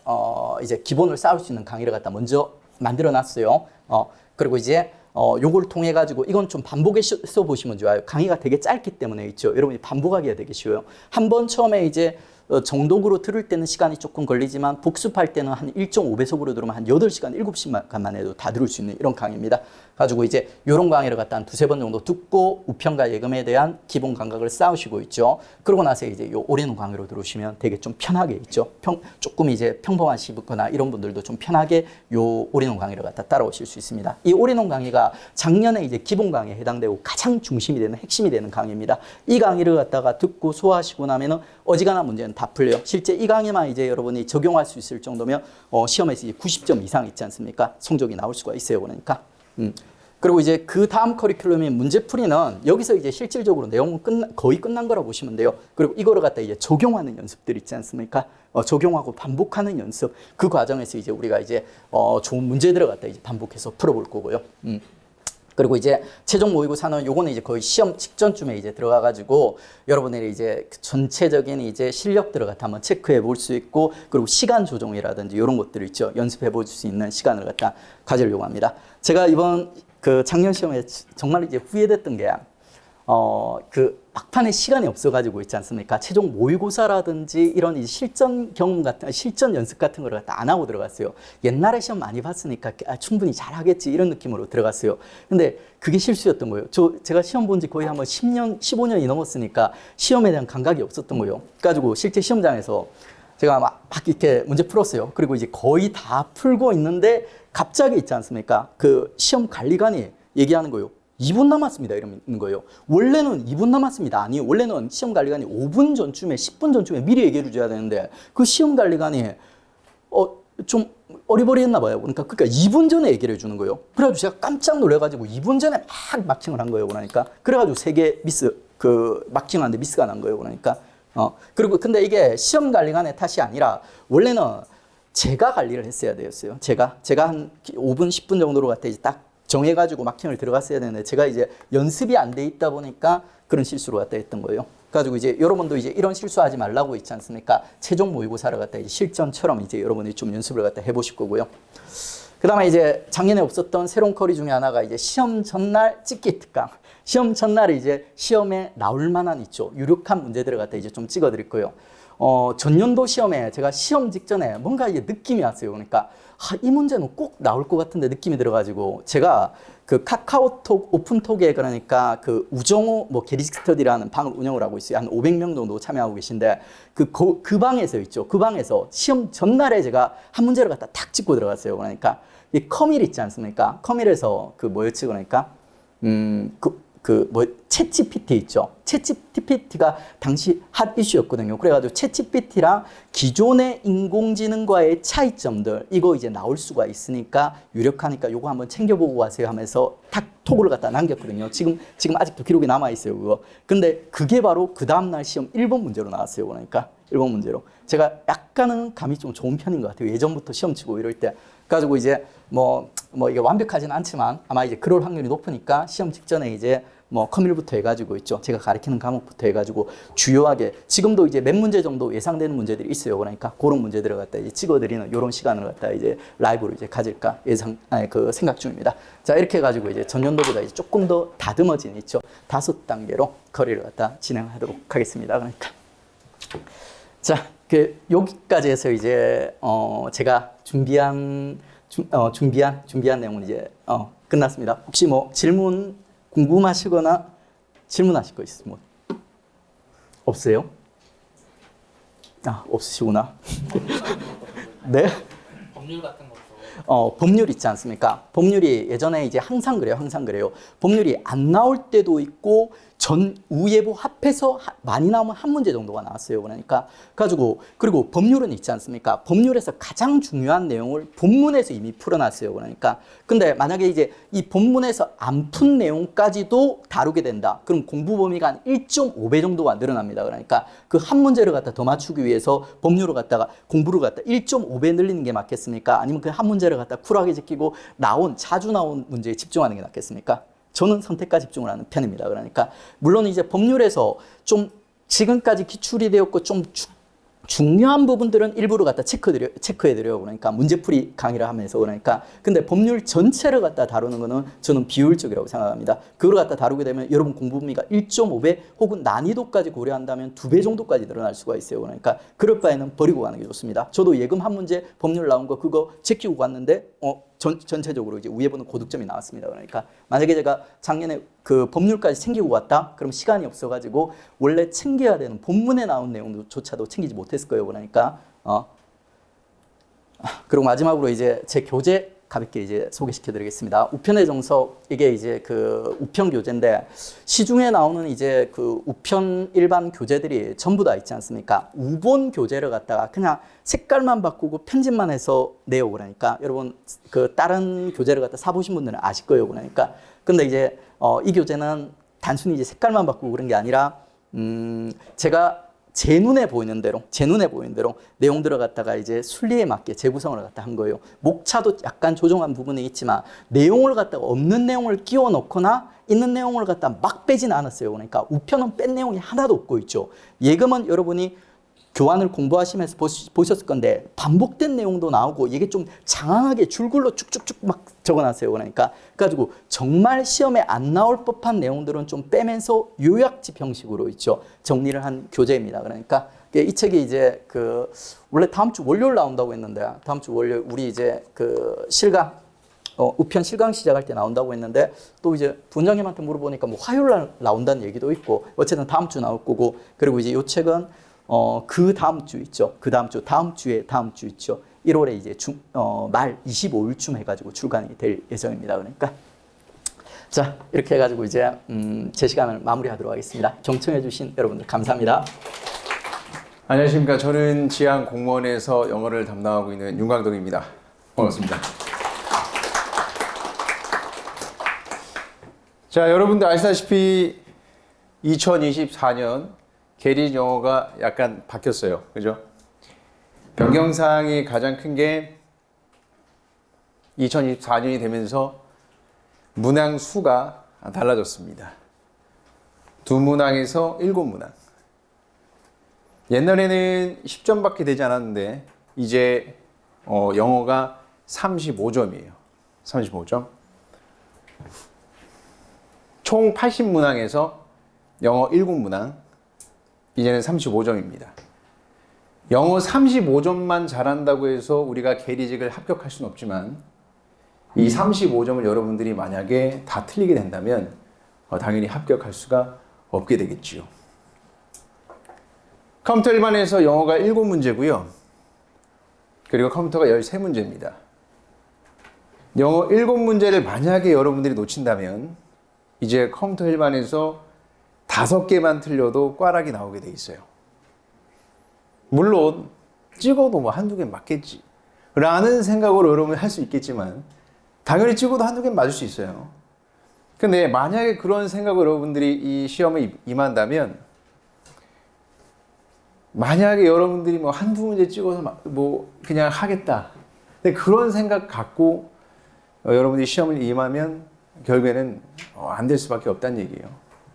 기본을 쌓을 수 있는 강의를 갖다 먼저 만들어 놨어요. 그리고 이제 요걸 통해 가지고 이건 좀 반복해서 보시면 좋아요. 강의가 되게 짧기 때문에 있죠. 여러분이 반복하기가 되게 쉬워요. 한번 처음에 이제 정독으로 들을 때는 시간이 조금 걸리지만 복습할 때는 한 1.5배속으로 들으면 한 8시간, 7시간만 해도 다 들을 수 있는 이런 강의입니다. 가지고 이제 이런 강의를 갖다 한 2-3번 정도 듣고 우편과 예금에 대한 기본 감각을 쌓으시고 있죠. 그러고 나서 이제 요 올인원 강의로 들으시면 되게 좀 편하게 있죠. 조금 이제 평범하시거나 이런 분들도 좀 편하게 요 올인원 강의를 갖다 따라오실 수 있습니다. 이 올인원 강의가 작년에 이제 기본 강의에 해당되고 가장 중심이 되는 핵심이 되는 강의입니다. 이 강의를 갖다가 듣고 소화하시고 나면은 어지간한 문제는 다 풀려요. 실제 이 강의만 이제 여러분이 적용할 수 있을 정도면 시험에서 이제 90점 이상 있지 않습니까? 성적이 나올 수가 있어요. 그러니까. 그리고 이제 그 다음 커리큘럼인 문제풀이는 여기서 이제 실질적으로 내용은 거의 끝난 거라고 보시면 돼요. 그리고 이거를 갖다 이제 적용하는 연습들 있지 않습니까? 적용하고 반복하는 연습. 그 과정에서 이제 우리가 이제 좋은 문제들을 갖다 이제 반복해서 풀어볼 거고요. 그리고 이제 최종 모의고사는 요거는 이제 거의 시험 직전쯤에 이제 들어가가지고 여러분들이 이제 전체적인 이제 실력들을 갖다 한번 체크해 볼 수 있고, 그리고 시간 조정이라든지 이런 것들을 있죠. 연습해 볼 수 있는 시간을 갖다 가지려고 합니다. 제가 이번 그 작년 시험에 정말 이제 후회됐던 게, 그 막판에 시간이 없어가지고 있지 않습니까? 최종 모의고사라든지 이런 이 실전 경험 같은, 실전 연습 같은 걸 갖다 안 하고 들어갔어요. 옛날에 시험 많이 봤으니까 충분히 잘하겠지 이런 느낌으로 들어갔어요. 근데 그게 실수였던 거예요. 제가 시험 본 지 거의 한번 10년, 15년이 넘었으니까 시험에 대한 감각이 없었던 거예요. 그래가지고 실제 시험장에서 제가 막 이렇게 문제 풀었어요. 그리고 이제 거의 다 풀고 있는데 갑자기 있지 않습니까? 그 시험 관리관이 얘기하는 거예요. 2분 남았습니다. 이러는 거예요. 원래는 2분 남았습니다. 아니, 원래는 시험관리관이 5분 전쯤에, 10분 전쯤에 미리 얘기해 줘야 되는데, 그 시험관리관이, 좀 어리버리했나 봐요. 그러니까 2분 전에 얘기를 해 주는 거예요. 그래가지고 제가 깜짝 놀래가지고 2분 전에 막 마킹을 한 거예요. 그러니까. 그래가지고 3개 미스, 마킹을 하는데 미스가 난 거예요. 그러니까. 그리고 근데 이게 시험관리관의 탓이 아니라, 원래는 제가 관리를 했어야 되었어요. 제가 한 5분, 10분 정도로 갖다 이제 딱 정해가지고 마킹을 들어갔어야 되는데, 제가 이제 연습이 안 돼 있다 보니까 그런 실수를 갖다 했던 거예요. 그래가지고 이제 여러분도 이제 이런 실수하지 말라고 있지 않습니까? 최종 모의고사를 갖다 이제 실전처럼 이제 여러분이 좀 연습을 갖다 해보실 거고요. 그 다음에 이제 작년에 없었던 새로운 커리 중에 하나가 이제 시험 전날 찍기 특강. 시험 전날에 이제 시험에 나올 만한 있죠. 유력한 문제들을 갖다 이제 좀 찍어 드릴 거예요. 전년도 시험에 제가 시험 직전에 뭔가 이게 느낌이 왔어요. 그러니까 이 문제는 꼭 나올 것 같은데 느낌이 들어가지고, 제가 그 카카오톡 오픈톡에 그러니까 그 우정호 게리스터디라는 방을 운영을 하고 있어요. 한 500명 정도 참여하고 계신데, 그 방에서 있죠. 그 방에서 시험 전날에 제가 한 문제를 갖다 탁 찍고 들어갔어요. 그러니까 이 커밀 있지 않습니까? 커밀에서 뭐였지? 그러니까 챗GPT 있죠. 챗GPT가 당시 핫 이슈였거든요. 그래가지고 챗GPT랑 기존의 인공지능과의 차이점들, 이거 이제 나올 수가 있으니까 유력하니까 요거 한번 챙겨보고 가세요 하면서 탁 톡을 갖다 남겼거든요. 지금 아직도 기록이 남아있어요, 그거. 근데 그게 바로 그 다음날 시험 1번 문제로 나왔어요. 그러니까 1번 문제로. 제가 약간은 감이 좀 좋은 편인 것 같아요. 예전부터 시험 치고 이럴 때. 그래가지고 이제 이게 완벽하지는 않지만 아마 이제 그럴 확률이 높으니까 시험 직전에 이제 커밀부터 해가지고 있죠. 제가 가르치는 과목부터 해가지고 주요하게 지금도 이제 몇 문제 정도 예상되는 문제들이 있어요. 그러니까 그런 문제들을 갖다 이제 찍어드리는 이런 시간을 갖다 이제 라이브로 이제 가질까 생각 중입니다. 자, 이렇게 해가지고 이제 전년도보다 이제 조금 더 다듬어진 있죠. 5단계로 커리를 갖다 진행하도록 하겠습니다. 그러니까. 자, 여기까지 해서 이제, 제가 준비한 내용은 이제, 끝났습니다. 혹시 질문 궁금하시거나 질문하실 거 있으면 없어요? 없으시구나. 네? 법률 같은 것도. 법률 있지 않습니까? 법률이 예전에 이제 항상 그래요. 법률이 안 나올 때도 있고, 우예보 합해서 많이 나오면 한 문제 정도가 나왔어요. 그러니까 그리고 법률은 있지 않습니까? 법률에서 가장 중요한 내용을 본문에서 이미 풀어놨어요. 그러니까 근데 만약에 이제 이 본문에서 안 푼 내용까지도 다루게 된다. 그럼 공부 범위가 한 1.5배 정도가 늘어납니다. 그러니까 그 한 문제를 갖다 더 맞추기 위해서 법률을 갖다가 공부를 갖다 1.5배 늘리는 게 맞겠습니까? 아니면 그 한 문제를 갖다 쿨하게 지키고 자주 나온 문제에 집중하는 게 낫겠습니까? 저는 선택과 집중을 하는 편입니다. 그러니까 물론 이제 법률에서 좀 지금까지 기출이 되었고 좀 중요한 부분들은 일부러 갖다 체크해드려요. 그러니까 문제풀이 강의를 하면서. 그러니까 근데 법률 전체를 갖다 다루는 거는 저는 비효율적이라고 생각합니다. 그걸 갖다 다루게 되면 여러분 공부 범위가 1.5배 혹은 난이도까지 고려한다면 2배 정도까지 늘어날 수가 있어요. 그러니까 그럴 바에는 버리고 가는 게 좋습니다. 저도 예금 한 문제 법률 나온 거 그거 제끼고 갔는데 전체적으로 이제 우예보는 고득점이 나왔습니다. 그러니까 만약에 제가 작년에 그 법률까지 챙기고 왔다? 그럼 시간이 없어가지고 원래 챙겨야 되는 본문에 나온 내용조차도 챙기지 못했을 거예요. 그러니까 그리고 마지막으로 이제 제 교재 가볍게 이제 소개시켜드리겠습니다. 우편의 정석, 이게 이제 그 우편 교재인데 시중에 나오는 이제 그 우편 일반 교재들이 전부 다 있지 않습니까? 우본 교재를 갖다가 그냥 색깔만 바꾸고 편집만 해서 내요. 그러니까 여러분 그 다른 교재를 갖다 사보신 분들은 아실 거예요. 그러니까 근데 이제 이 교재는 단순히 이제 색깔만 바꾸고 그런 게 아니라 제가 제 눈에 보이는 대로 내용들을 갖다가 이제 순리에 맞게 재구성을 갖다 한 거예요. 목차도 약간 조정한 부분이 있지만 내용을 갖다가 없는 내용을 끼워 넣거나 있는 내용을 갖다 막 빼진 않았어요. 그러니까 우편은 뺀 내용이 하나도 없고 있죠. 예금은 여러분이 교환을 공부하시면서 보셨을 건데 반복된 내용도 나오고 이게 좀 장황하게 줄글로 쭉쭉쭉 막 적어놨어요. 그러니까 그래가지고 정말 시험에 안 나올 법한 내용들은 좀 빼면서 요약집 형식으로 있죠. 정리를 한 교재입니다. 그러니까 이 책이 이제 원래 다음 주 월요일 나온다고 했는데 다음 주 월요일 우리 이제 실강 우편 실강 시작할 때 나온다고 했는데 또 이제 부원장님한테 물어보니까 뭐 화요일 날 나온다는 얘기도 있고 어쨌든 다음 주 나올 거고 그리고 이제 이 책은 그 다음 주 있죠. 그 다음 주, 다음 주 있죠. 1월에 이제 말 25일쯤 해가지고 출간이 될 예정입니다. 그러니까. 자, 이렇게 해가지고 이제, 제 시간을 마무리하도록 하겠습니다. 경청해주신 여러분들 감사합니다. 안녕하십니까. 저는 지양 공무원에서 영어를 담당하고 있는 윤광덕입니다. 반갑습니다. 자, 여러분들 아시다시피 2024년 계리 영어가 약간 바뀌었어요. 그죠? 변경사항이 가장 큰 게 2024년이 되면서 문항 수가 달라졌습니다. 2문항에서 7문항. 옛날에는 10점밖에 되지 않았는데 이제 영어가 35점이에요. 35점. 총 80문항에서 영어 7문항. 이제는 35점입니다. 영어 35점만 잘한다고 해서 우리가 계리직을 합격할 수는 없지만 이 35점을 여러분들이 만약에 다 틀리게 된다면 당연히 합격할 수가 없게 되겠지요. 컴퓨터 일반에서 영어가 7문제고요. 그리고 컴퓨터가 13문제입니다. 영어 7문제를 만약에 여러분들이 놓친다면 이제 컴퓨터 일반에서 5개만 틀려도 꽈락이 나오게 돼 있어요. 물론 찍어도 뭐 한두 개 맞겠지 라는 생각으로 여러분이 할 수 있겠지만 당연히 찍어도 한두 개 맞을 수 있어요. 근데 만약에 그런 생각으로 여러분들이 이 시험에 임한다면 만약에 여러분들이 뭐 한두 문제 찍어서 뭐 그냥 하겠다. 근데 그런 생각 갖고 여러분들이 시험을 임하면 결국에는 안 될 수밖에 없다는 얘기예요.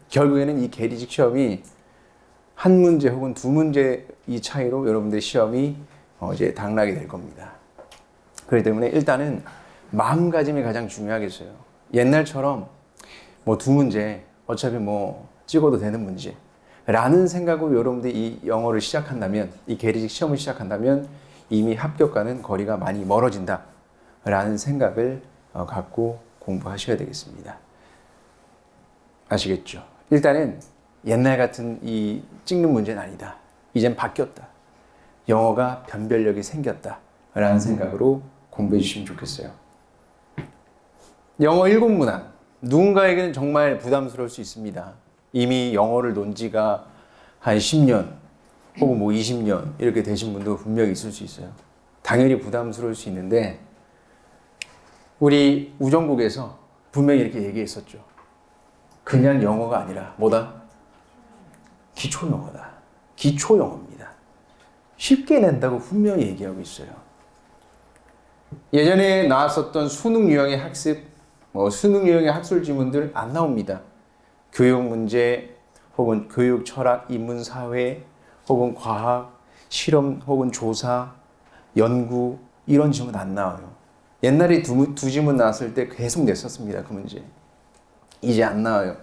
결국에는 이 계리직 시험이 한 문제 혹은 2문제 이 차이로 여러분들의 시험이 이제 당락이 될 겁니다. 그렇기 때문에 일단은 마음가짐이 가장 중요하겠어요. 옛날처럼 뭐 2문제 어차피 뭐 찍어도 되는 문제 라는 생각으로 여러분들이 이 영어를 시작한다면 이 계리직 시험을 시작한다면 이미 합격과는 거리가 많이 멀어진다 라는 생각을 갖고 공부하셔야 되겠습니다. 아시겠죠? 일단은 옛날 같은 이 찍는 문제는 아니다. 이젠 바뀌었다. 영어가 변별력이 생겼다. 라는 생각으로 공부해 주시면 좋겠어요. 영어 7문항. 누군가에게는 정말 부담스러울 수 있습니다. 이미 영어를 논 지가 한 10년 혹은 뭐 20년 이렇게 되신 분도 분명히 있을 수 있어요. 당연히 부담스러울 수 있는데 우리 우정국에서 분명히 이렇게 얘기했었죠. 그냥 영어가 아니라 뭐다? 기초 영어다. 기초 영어입니다. 쉽게 낸다고 분명히 얘기하고 있어요. 예전에 나왔었던 수능 유형의 학습, 수능 유형의 학술 지문들 안 나옵니다. 교육 문제, 혹은 교육, 철학, 인문, 사회, 혹은 과학, 실험, 혹은 조사, 연구 이런 지문 안 나와요. 옛날에 두 지문 나왔을 때 계속 냈었습니다. 그 문제. 이제 안 나와요.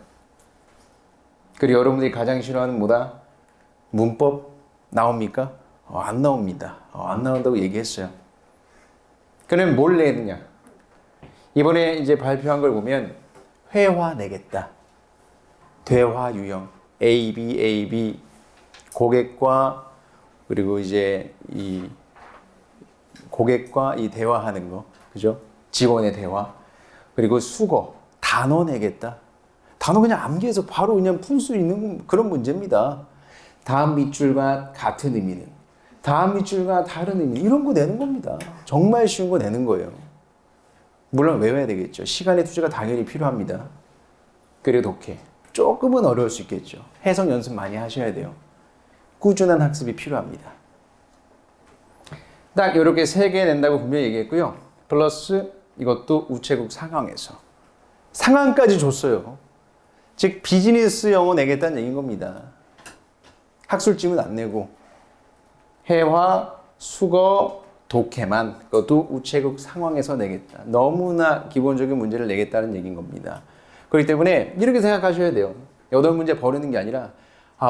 그리고 여러분들이 가장 싫어하는 뭐다? 문법 나옵니까? 안 나옵니다. 안 나온다고 얘기했어요. 그러면 뭘 내야 되냐? 이번에 이제 발표한 걸 보면 회화 내겠다. 대화 유형 A, B 고객과 그리고 이제 이 고객과 이 대화하는 거, 그죠? 직원의 대화 그리고 수거 단어 내겠다. 단어 그냥 암기해서 바로 그냥 풀 수 있는 그런 문제입니다. 다음 밑줄과 같은 의미는, 다음 밑줄과 다른 의미 이런 거 내는 겁니다. 정말 쉬운 거 내는 거예요. 물론 외워야 되겠죠. 시간의 투자가 당연히 필요합니다. 그리고 독해. 조금은 어려울 수 있겠죠. 해석 연습 많이 하셔야 돼요. 꾸준한 학습이 필요합니다. 딱 이렇게 3개 낸다고 분명히 얘기했고요. 플러스 이것도 우체국 상황에서. 상황까지 줬어요. 즉 비즈니스 영어 내겠다는 얘기인 겁니다. 학술지문 안 내고 회화, 수거, 독해만 그것도 우체국 상황에서 내겠다. 너무나 기본적인 문제를 내겠다는 얘기인 겁니다. 그렇기 때문에 이렇게 생각하셔야 돼요. 8문제 버리는 게 아니라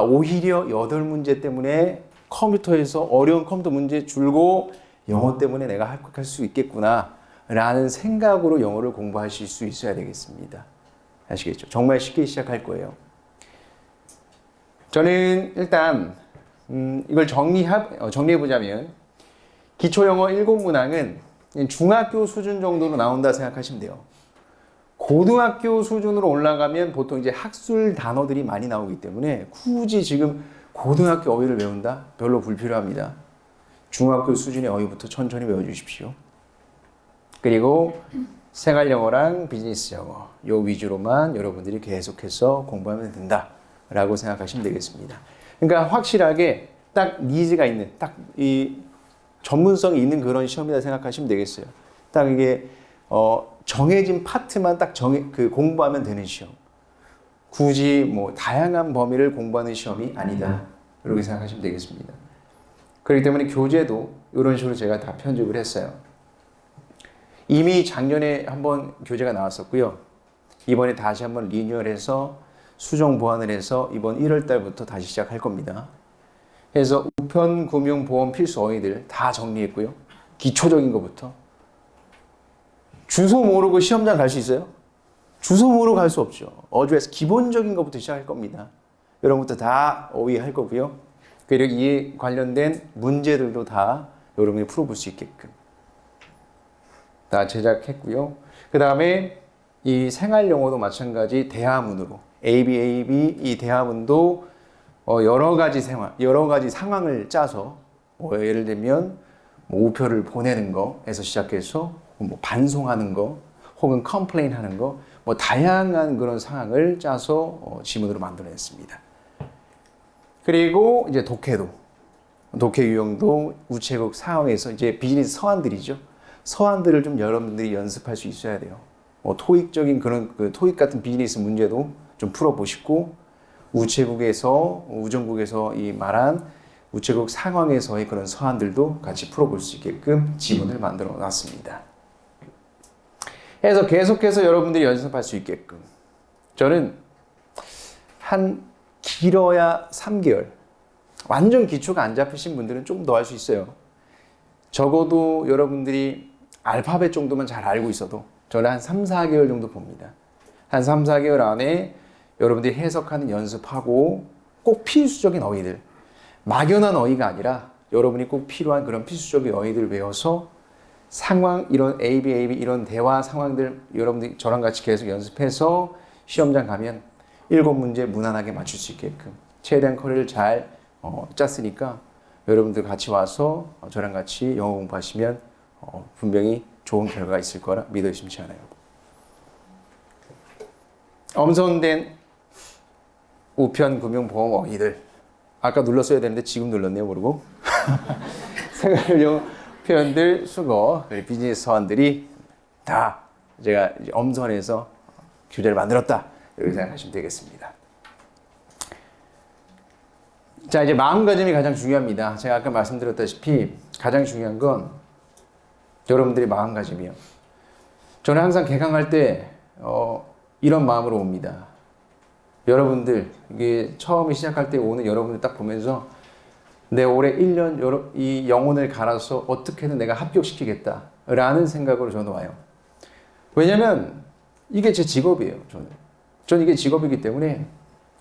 오히려 8문제 때문에 컴퓨터에서 어려운 컴퓨터 문제 줄고 영어 때문에 내가 합격할 수 있겠구나 라는 생각으로 영어를 공부하실 수 있어야 되겠습니다. 아시겠죠? 정말 쉽게 시작할 거예요. 저는 일단 이걸 정리해보자면 기초영어 7문항은 중학교 수준 정도로 나온다 생각하시면 돼요. 고등학교 수준으로 올라가면 보통 이제 학술 단어들이 많이 나오기 때문에 굳이 지금 고등학교 어휘를 외운다? 별로 불필요합니다. 중학교 수준의 어휘부터 천천히 외워주십시오. 그리고 생활영어랑 비즈니스 영어 요 위주로만 여러분들이 계속해서 공부하면 된다라고 생각하시면 되겠습니다. 그러니까 확실하게 딱 니즈가 있는 딱 이 전문성이 있는 그런 시험이다 생각하시면 되겠어요. 딱 이게 정해진 파트만 딱 공부하면 되는 시험. 굳이 뭐 다양한 범위를 공부하는 시험이 아니다. 이렇게 생각하시면 되겠습니다. 그렇기 때문에 교재도 이런 식으로 제가 다 편집을 했어요. 이미 작년에 한번 교재가 나왔었고요. 이번에 다시 한번 리뉴얼해서 수정 보완을 해서 이번 1월 달부터 다시 시작할 겁니다. 그래서 우편 금융 보험 필수 어휘들 다 정리했고요. 기초적인 것부터. 주소 모르고 시험장 갈 수 있어요? 주소 모르고 갈 수 없죠. 어드레스 기본적인 것부터 시작할 겁니다. 이런 것도 다 어휘할 거고요. 그리고 이에 관련된 문제들도 다 여러분이 풀어볼 수 있게끔 다 제작했고요. 그 다음에 이 생활영어도 마찬가지 대화문으로 ABAB 이 대화문도 여러 가지 상황을 짜서 예를 들면 우표를 보내는 거에서 시작해서 반송하는 거 혹은 컴플레인 하는 거 다양한 그런 상황을 짜서 지문으로 만들어냈습니다. 그리고 이제 독해 유형도 우체국 상황에서 이제 비즈니스 서한들이죠. 서한들을 좀 여러분들이 연습할 수 있어야 돼요. 토익적인 그런 토익 같은 비즈니스 문제도 좀 풀어보시고 우정국에서 이 말한 우체국 상황에서의 그런 서한들도 같이 풀어볼 수 있게끔 지문을 만들어 놨습니다. 그래서 계속해서 여러분들이 연습할 수 있게끔 저는 한 길어야 3개월 완전 기초가 안 잡히신 분들은 좀 더 할 수 있어요. 적어도 여러분들이 알파벳 정도만 잘 알고 있어도 저는 한 3, 4개월 정도 봅니다. 한 3, 4개월 안에 여러분들이 해석하는 연습하고 꼭 필수적인 어휘들 막연한 어휘가 아니라 여러분이 꼭 필요한 그런 필수적인 어휘들을 외워서 상황 이런 ABAB 이런 대화 상황들 여러분들이 저랑 같이 계속 연습해서 시험장 가면 7문제 무난하게 맞출 수 있게끔 최대한 커리를 잘 짰으니까 여러분들 같이 와서 저랑 같이 영어 공부하시면 분명히 좋은 결과가 있을 거라 믿어 의심치 않아요. 엄선된 우편 금융보험 어휘들 아까 눌렀어야 되는데 지금 눌렀네요 모르고 생활용 표현들 수거 비즈니스 서한들이 다 제가 엄선해서 교재를 만들었다 이렇게 생각하시면 되겠습니다. 자 이제 마음가짐이 가장 중요합니다. 제가 아까 말씀드렸다시피 가장 중요한 건 여러분들의 마음가짐이요. 저는 항상 개강할 때 이런 마음으로 옵니다. 여러분들 이게 처음에 시작할 때 오는 여러분들 딱 보면서 내 올해 1년 이 영혼을 갈아서 어떻게든 내가 합격시키겠다 라는 생각으로 저는 와요. 왜냐면 이게 제 직업이에요. 저는 이게 직업이기 때문에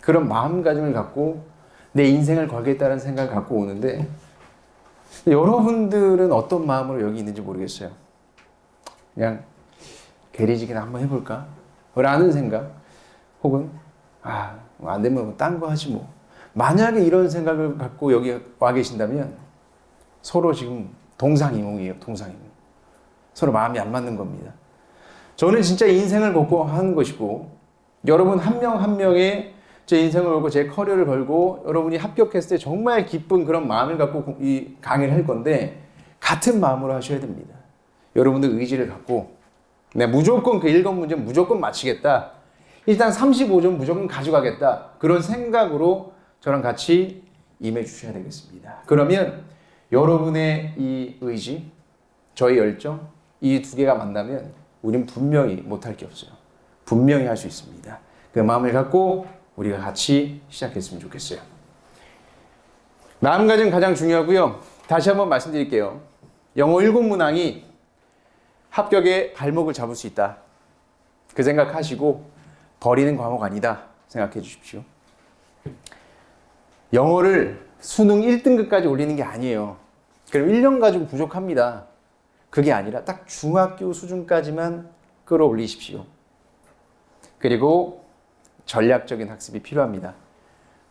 그런 마음가짐을 갖고 내 인생을 걸겠다는 생각을 갖고 오는데 여러분들은 어떤 마음으로 여기 있는지 모르겠어요. 그냥 게리지기나 한번 해볼까? 라는 생각 혹은 안 되면 딴 거 하지 뭐. 만약에 이런 생각을 갖고 여기 와 계신다면 서로 지금 동상이몽이에요. 동상이몽. 서로 마음이 안 맞는 겁니다. 저는 진짜 인생을 걷고 하는 것이고 여러분 한 명 한 명의 제 인생을 걸고 제 커리어를 걸고 여러분이 합격했을 때 정말 기쁜 그런 마음을 갖고 이 강의를 할 건데 같은 마음으로 하셔야 됩니다. 여러분들 의지를 갖고 내가 무조건 그 1권 문제 무조건 맞히겠다. 일단 35점 무조건 가져가겠다. 그런 생각으로 저랑 같이 임해 주셔야 되겠습니다. 그러면 여러분의 이 의지, 저의 열정, 이 두 개가 만나면 우린 분명히 못할 게 없어요. 분명히 할 수 있습니다. 그 마음을 갖고 우리가 같이 시작했으면 좋겠어요. 마음가짐 가장 중요하고요. 다시 한번 말씀드릴게요. 영어 1급 문항이 합격의 발목을 잡을 수 있다. 그 생각하시고 버리는 과목 아니다 생각해 주십시오. 영어를 수능 1등급까지 올리는 게 아니에요. 그럼 1년 가지고 부족합니다. 그게 아니라 딱 중학교 수준까지만 끌어올리십시오. 그리고 전략적인 학습이 필요합니다.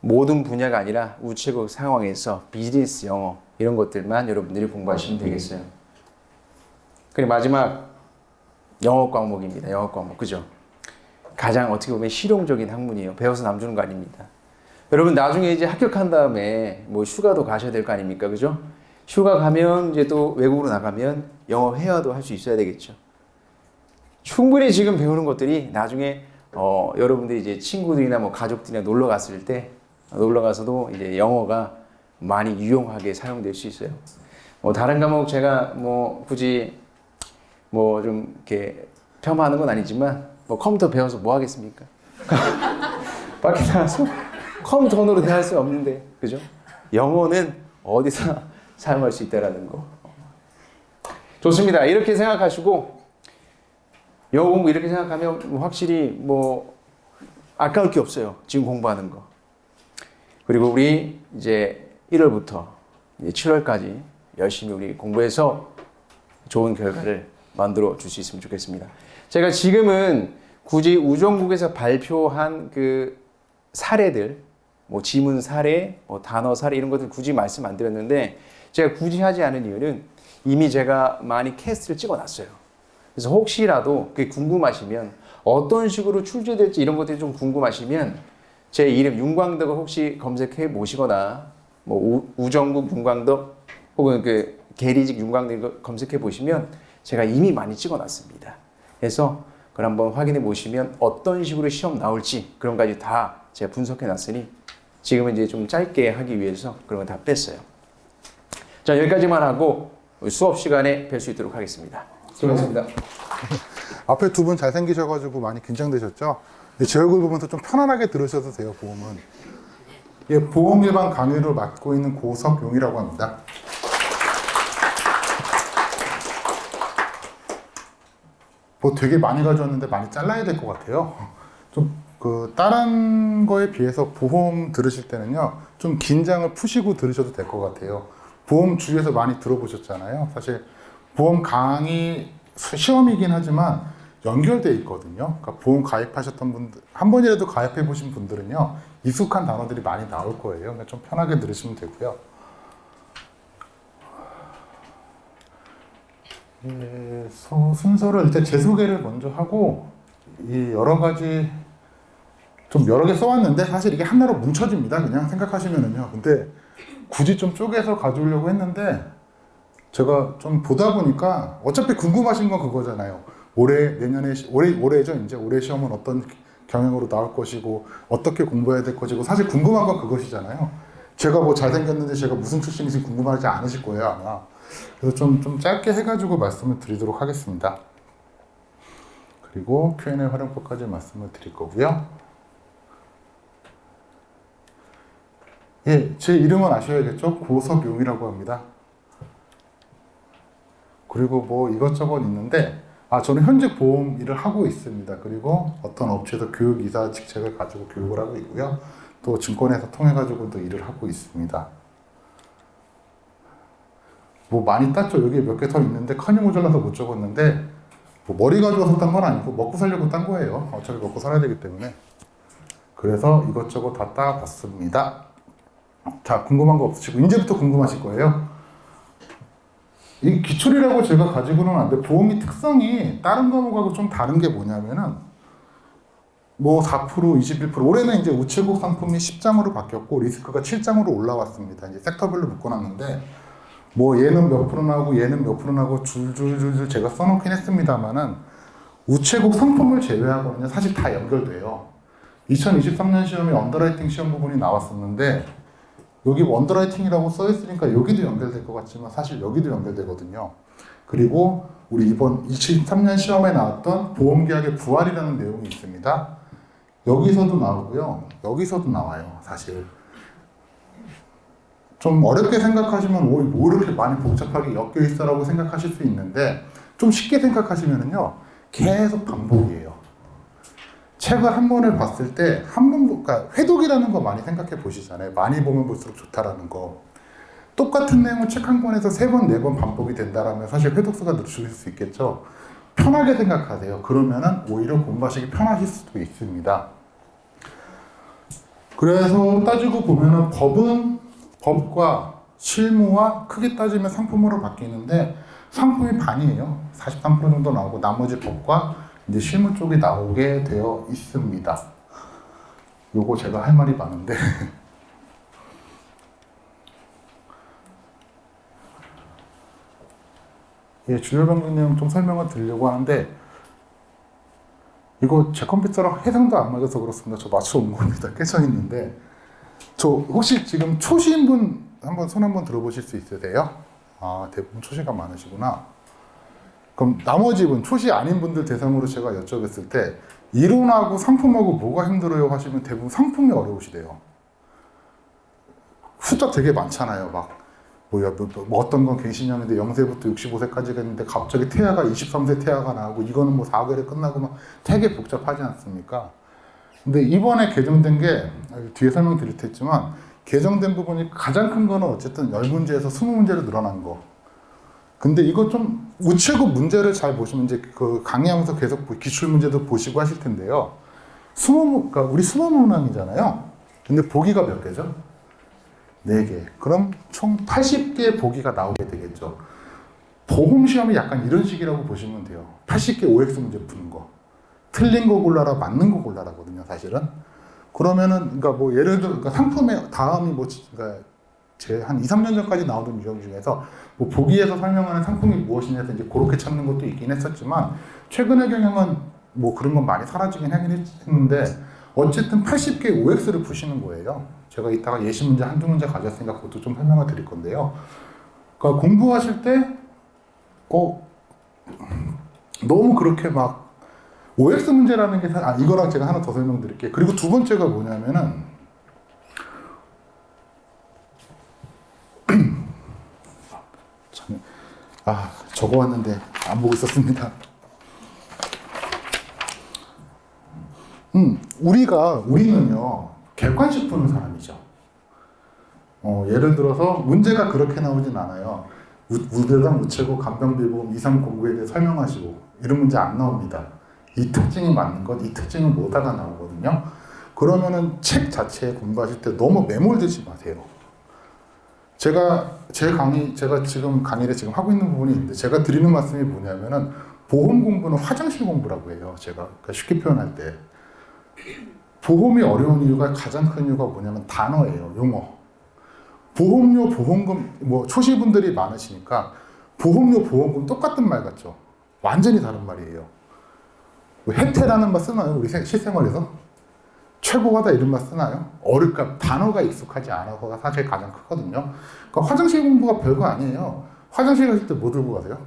모든 분야가 아니라 우체국 상황에서 비즈니스 영어 이런 것들만 여러분들이 공부하시면 되겠어요. 그리고 마지막 영어 과목입니다. 영어 과목. 그죠? 가장 어떻게 보면 실용적인 학문이에요. 배워서 남 주는 거 아닙니다. 여러분 나중에 이제 합격한 다음에 뭐 휴가도 가셔야 될 거 아닙니까? 그죠? 휴가 가면 이제 또 외국으로 나가면 영어 회화도 할 수 있어야 되겠죠. 충분히 지금 배우는 것들이 나중에 여러분들이 이제 친구들이나 뭐 가족들이나 놀러 갔을 때 놀러 가서도 이제 영어가 많이 유용하게 사용될 수 있어요. 뭐 다른 과목 제가 뭐 굳이 뭐 좀 이렇게 폄하하는 건 아니지만 뭐 컴퓨터 배워서 뭐 하겠습니까? 밖에 나가서 컴퓨터 언어로 대할 수 없는데, 그죠? 영어는 어디서 사용할 수 있다라는 거. 좋습니다. 이렇게 생각하시고 영어 공부 이렇게 생각하면 확실히 뭐 아까울 게 없어요. 지금 공부하는 거. 그리고 우리 이제 1월부터 이제 7월까지 열심히 우리 공부해서 좋은 결과를 만들어 줄 수 있으면 좋겠습니다. 제가 지금은 굳이 우정국에서 발표한 그 사례들, 뭐 지문 사례, 뭐 단어 사례 이런 것들 굳이 말씀 안 드렸는데 제가 굳이 하지 않은 이유는 이미 제가 많이 캐스트를 찍어 놨어요. 그래서 혹시라도 그게 궁금하시면 어떤 식으로 출제될지 이런 것들이 좀 궁금하시면 제 이름 윤광덕을 혹시 검색해 보시거나 뭐 우정국 윤광덕 혹은 그 계리직 윤광덕 검색해 보시면 제가 이미 많이 찍어 놨습니다. 그래서 그걸 한번 확인해 보시면 어떤 식으로 시험 나올지 그런 까지 다 제가 분석해 놨으니 지금은 이제 좀 짧게 하기 위해서 그런 거 다 뺐어요. 자, 여기까지만 하고 수업 시간에 뵐 수 있도록 하겠습니다. 수고하셨습니다. 앞에 두 분 잘생기셔가지고 많이 긴장되셨죠? 제 얼굴 보면서 좀 편안하게 들으셔도 돼요, 보험은. 예, 보험 일반 강의를 맡고 있는 고석용이라고 합니다. 뭐 되게 많이 가져왔는데 많이 잘라야 될 것 같아요. 좀 다른 거에 비해서 보험 들으실 때는요, 좀 긴장을 푸시고 들으셔도 될 것 같아요. 보험 주위에서 많이 들어보셨잖아요. 사실 보험 강의 시험이긴 하지만 연결돼 있거든요. 그러니까 보험 가입하셨던 분들, 한 번이라도 가입해 보신 분들은요, 익숙한 단어들이 많이 나올 거예요. 그러니까 좀 편하게 들으시면 되고요. 순서를 일단 제 소개를 먼저 하고, 이 여러 가지 좀 여러 개 써왔는데 사실 이게 하나로 뭉쳐집니다. 그냥 생각하시면은요. 근데 굳이 좀 쪼개서 가져오려고 했는데 제가 좀 보다 보니까 어차피 궁금하신 건 그거잖아요. 올해죠. 이제 올해 시험은 어떤 경향으로 나올 것이고 어떻게 공부해야 될 것이고 사실 궁금한 건 그것이잖아요. 제가 뭐 잘생겼는데 제가 무슨 출신인지 궁금하지 않으실 거예요, 아마. 그래서 좀 짧게 해가지고 말씀을 드리도록 하겠습니다. 그리고 Q&A 활용법까지 말씀을 드릴 거고요. 예, 제 이름은 아셔야겠죠? 고석용이라고 합니다. 그리고 뭐 이것저것 있는데, 저는 현직 보험 일을 하고 있습니다. 그리고 어떤 업체에서 교육이사 직책을 가지고 교육을 하고 있고요. 또 증권회사 통해가지고 또 일을 하고 있습니다. 뭐 많이 땄죠. 여기 몇 개 더 있는데 칸이 모자라서 못 적었는데, 뭐 머리 가져와서 딴 건 아니고 먹고 살려고 딴 거예요. 어차피 먹고 살아야 되기 때문에. 그래서 이것저것 다 따봤습니다. 자, 궁금한 거 없으시고 이제부터 궁금하실 거예요. 이 기출이라고 제가 가지고는 안 돼. 보험의 특성이 다른 과목하고 좀 다른 게 뭐냐면은 뭐 4%, 21%. 올해는 이제 우체국 상품이 10장으로 바뀌었고 리스크가 7장으로 올라왔습니다. 이제 섹터별로 묶어놨는데 뭐 얘는 몇 프로 나오고 얘는 몇 프로 나오고 줄줄줄줄 제가 써놓긴 했습니다만은 우체국 상품을 제외하고는 사실 다 연결돼요. 2023년 시험에 언더라이팅 시험 부분이 나왔었는데 여기 언더라이팅이라고 써있으니까 여기도 연결될 것 같지만 사실 여기도 연결되거든요. 그리고 우리 이번 2023년 시험에 나왔던 보험계약의 부활이라는 내용이 있습니다. 여기서도 나오고요. 여기서도 나와요. 사실 좀 어렵게 생각하시면 뭐 이렇게 많이 복잡하게 엮여 있어라고 생각하실 수 있는데 좀 쉽게 생각하시면은요. 계속 반복이에요. 책을 한 권을 봤을 때 한 번, 그러니까 회독이라는 거 많이 생각해 보시잖아요. 많이 보면 볼수록 좋다라는 거. 똑같은 내용을 책 한 권에서 3번, 4번 반복이 된다라면 사실 회독수가 늘어질 수 있겠죠. 편하게 생각하세요. 그러면은 오히려 공부하시기 편하실 수도 있습니다. 그래서 따지고 보면은 법은 법과 실무와 크게 따지면 상품으로 바뀌는데 상품이 반이에요. 43% 정도 나오고 나머지 법과 이제 실무 쪽이 나오게 되어 있습니다. 요거 제가 할 말이 많은데 예, 주요변경 좀 설명을 드리려고 하는데 이거 제 컴퓨터랑 해상도 안 맞아서 그렇습니다. 저 맞춰 온 겁니다. 깨져 있는데 저 혹시 지금 초시인 분 한번 손 한번 들어보실 수 있으세요? 아, 대부분 초시가 많으시구나. 그럼 나머지 분, 초시 아닌 분들 대상으로 제가 여쭤봤을 때 이론하고 상품하고 뭐가 힘들어요 하시면 대부분 상품이 어려우시대요. 숫자 되게 많잖아요. 뭐 어떤 건 갱신형인데 0세부터 65세까지가 있는데 갑자기 태아가 23세 태아가 나오고 이거는 뭐 4개월에 끝나고 막 되게 복잡하지 않습니까? 근데 이번에 개정된 게 뒤에 설명드릴 테지만 개정된 부분이 가장 큰 거는 어쨌든 10문제에서 20문제로 늘어난 거. 근데 이거 좀 우체국 문제를 잘 보시면 이제 그 강의하면서 계속 기출 문제도 보시고 하실 텐데요. 그러니까 우리 20문항이잖아요. 근데 보기가 몇 개죠? 4개. 그럼 총 80개의 보기가 나오게 되겠죠. 보험 시험이 약간 이런 식이라고 보시면 돼요. 80개 OX 문제 푸는 거. 틀린 거 골라라, 맞는 거 골라라거든요, 사실은. 그러면은, 그러니까 뭐 예를 들어, 그러니까 상품의 다음이 뭐, 그러니까 제 한 2, 3년 전까지 나오던 유형 중에서 뭐 보기에서 설명하는 상품이 무엇이냐 해서 이제 그렇게 찾는 것도 있긴 했었지만, 최근의 경향은 뭐 그런 건 많이 사라지긴 하긴 했는데, 어쨌든 80개 OX를 푸시는 거예요. 제가 이따가 예시 문제 한두 문제 가졌으니까 그것도 좀 설명을 드릴 건데요. 그러니까 공부하실 때, 너무 그렇게 막, OX 문제라는 게, 이거랑 제가 하나 더 설명드릴게요. 그리고 두 번째가 뭐냐면은, 적어왔는데 안 보고 있었습니다. 우리는요, 객관식 푸는 사람이죠. 예를 들어서 문제가 그렇게 나오진 않아요. 우대당 우체국 간병비보험 2309에 대해 설명하시고 이런 문제 안 나옵니다. 이 특징이 맞는 것, 이 특징은 뭐다가 나오거든요. 그러면은 책 자체에 공부하실 때 너무 매몰되지 마세요. 제가 지금 강의를 지금 하고 있는 부분이 있는데 제가 드리는 말씀이 뭐냐면은 보험 공부는 화장실 공부라고 해요. 제가 그러니까 쉽게 표현할 때 보험이 어려운 이유가 가장 큰 이유가 뭐냐면 단어예요. 용어. 보험료, 보험금 뭐 초시분들이 많으시니까 보험료, 보험금 똑같은 말 같죠. 완전히 다른 말이에요. 뭐 혜태라는 말 쓰나요? 우리 실생활에서? 최고하다 이런 말 쓰나요? 그러니까 단어가 익숙하지 않아서가 사실 가장 크거든요. 그러니까 화장실 공부가 별거 아니에요. 화장실 가실 때 뭐 들고 가세요?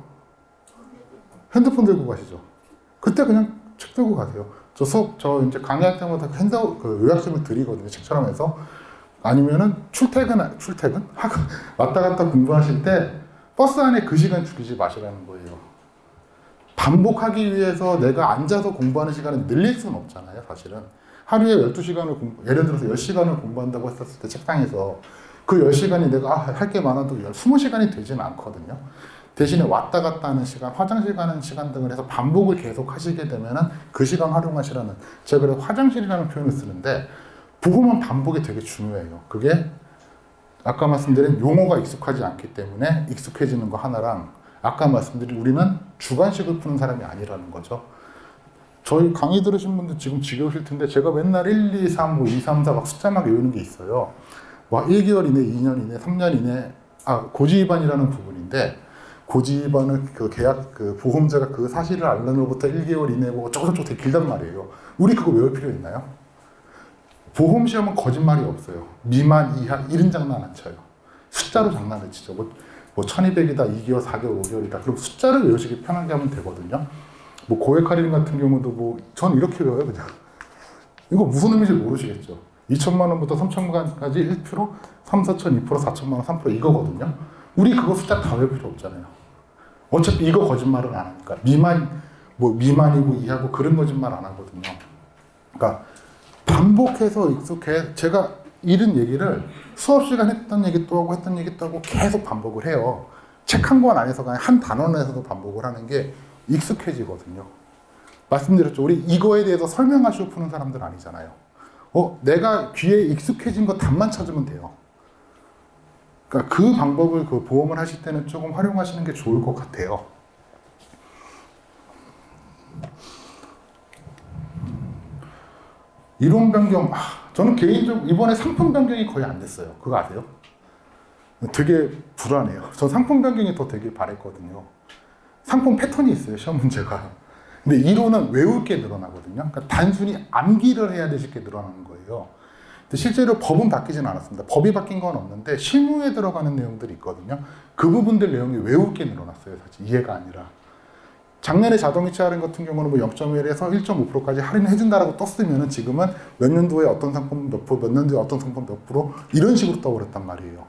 핸드폰 들고 가시죠. 그때 그냥 책 들고 가세요. 저 이제 강의할 때마다 요약집을 드리거든요. 책처럼 해서. 아니면은 출퇴근? 왔다 갔다 공부하실 때 버스 안에 그 시간 죽이지 마시라는 거예요. 반복하기 위해서 내가 앉아서 공부하는 시간을 늘릴 수는 없잖아요, 사실은. 하루에 12시간을 예를 들어서 10시간을 공부한다고 했었을 때 책상에서 그 10시간이 내가 할 게 많아도 20시간이 되지는 않거든요. 대신에 왔다 갔다 하는 시간, 화장실 가는 시간 등을 해서 반복을 계속 하시게 되면은 그 시간 활용하시라는, 제가 그래서 화장실이라는 표현을 쓰는데 보험은 반복이 되게 중요해요. 그게 아까 말씀드린 용어가 익숙하지 않기 때문에 익숙해지는 거 하나랑 아까 말씀드린 우리는 주관식을 푸는 사람이 아니라는 거죠. 저희 강의 들으신 분들 지금 지겨우실 텐데 제가 맨날 1, 2, 3, 뭐 2, 3, 4 막 숫자 막 외우는 게 있어요. 뭐 1개월 이내, 2년 이내, 3년 이내 고지 위반이라는 부분인데 고지 위반은 그 계약 그 보험자가 그 사실을 알는 후부터 1개월 이내고 어쩌고저쩌고 되게 길단 말이에요. 우리 그거 외울 필요 있나요? 보험 시험은 거짓말이 없어요. 미만, 이하, 1인 장난 안 쳐요. 숫자로 장난을 치죠. 뭐 1200이다, 2개월, 4개월, 5개월이다. 그럼 숫자를 외우시기 편하게 하면 되거든요. 뭐 고액 할인 같은 경우도 뭐 전 이렇게 외워요 그냥. 이거 무슨 의미인지 모르시겠죠. 2천만 원부터 3천만 원까지 1%, 3, 4천, 2%, 4천만 원, 3% 이거거든요. 우리 그거 숫자 다 외울 필요 없잖아요. 어차피 이거 거짓말은 안 하니까. 미만이고 이하고 그런 거짓말 안 하거든요. 그러니까 반복해서 익숙해. 제가 이런 얘기를 수업 시간 했던 얘기 또 하고 했던 얘기 또 하고 계속 반복을 해요. 책 한 권 안에서 그냥 한 단원 안에서도 반복을 하는 게 익숙해지거든요. 말씀드렸죠. 우리 이거에 대해서 설명하시고 푸는 사람들 아니잖아요. 내가 귀에 익숙해진 거 답만 찾으면 돼요. 그러니까 그 방법을 그 보험을 하실 때는 조금 활용하시는 게 좋을 것 같아요. 이론 변경, 저는 개인적으로 이번에 상품 변경이 거의 안 됐어요. 그거 아세요? 되게 불안해요. 전 상품 변경이 더 되길 바랬거든요. 상품 패턴이 있어요, 시험 문제가. 근데 이론은 외울 게 늘어나거든요. 그러니까 단순히 암기를 해야 되실 게 늘어나는 거예요. 근데 실제로 법은 바뀌진 않았습니다. 법이 바뀐 건 없는데 실무에 들어가는 내용들이 있거든요. 그 부분들 내용이 외울 게 늘어났어요. 사실 이해가 아니라. 작년에 자동이체 할인 같은 경우는 뭐 0.1에서 1.5%까지 할인을 해준다라고 떴으면은 지금은 몇 년도에 어떤 상품 몇 프로, 몇 년도에 어떤 상품 몇 프로 이런 식으로 떠버렸단 말이에요.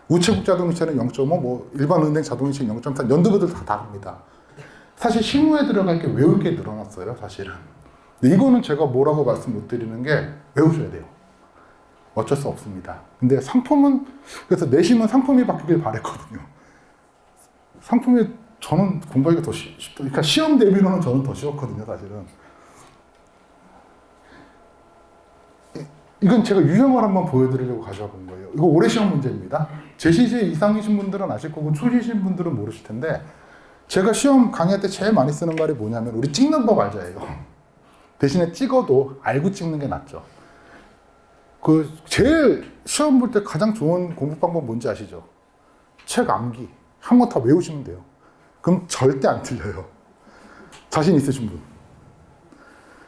우체국 자동이체는 0.5, 뭐 일반 은행 자동이체 0.4, 연도별로 다 다릅니다. 사실 실무에 들어갈 게 외울 게 늘어났어요, 사실은. 근데 이거는 제가 뭐라고 말씀 못 드리는 게 외우셔야 돼요. 어쩔 수 없습니다. 근데 상품은, 그래서 내심은 상품이 바뀌길 바랬거든요. 상품이 저는 공부하기가 더 쉽다. 그러니까 시험 대비로는 저는 더 쉬웠거든요, 사실은. 이건 제가 유형을 한번 보여드리려고 가져와 본 거예요. 이거 올해 시험 문제입니다. 제 시제 이상이신 분들은 아실 거고 초시신 분들은 모르실 텐데 제가 시험 강의할 때 제일 많이 쓰는 말이 뭐냐면 우리 찍는 법 알자예요. 대신에 찍어도 알고 찍는 게 낫죠. 그 제일 시험 볼 때 가장 좋은 공부 방법 뭔지 아시죠? 책 암기. 한 권 다 외우시면 돼요. 그럼 절대 안 틀려요. 자신 있으신 분.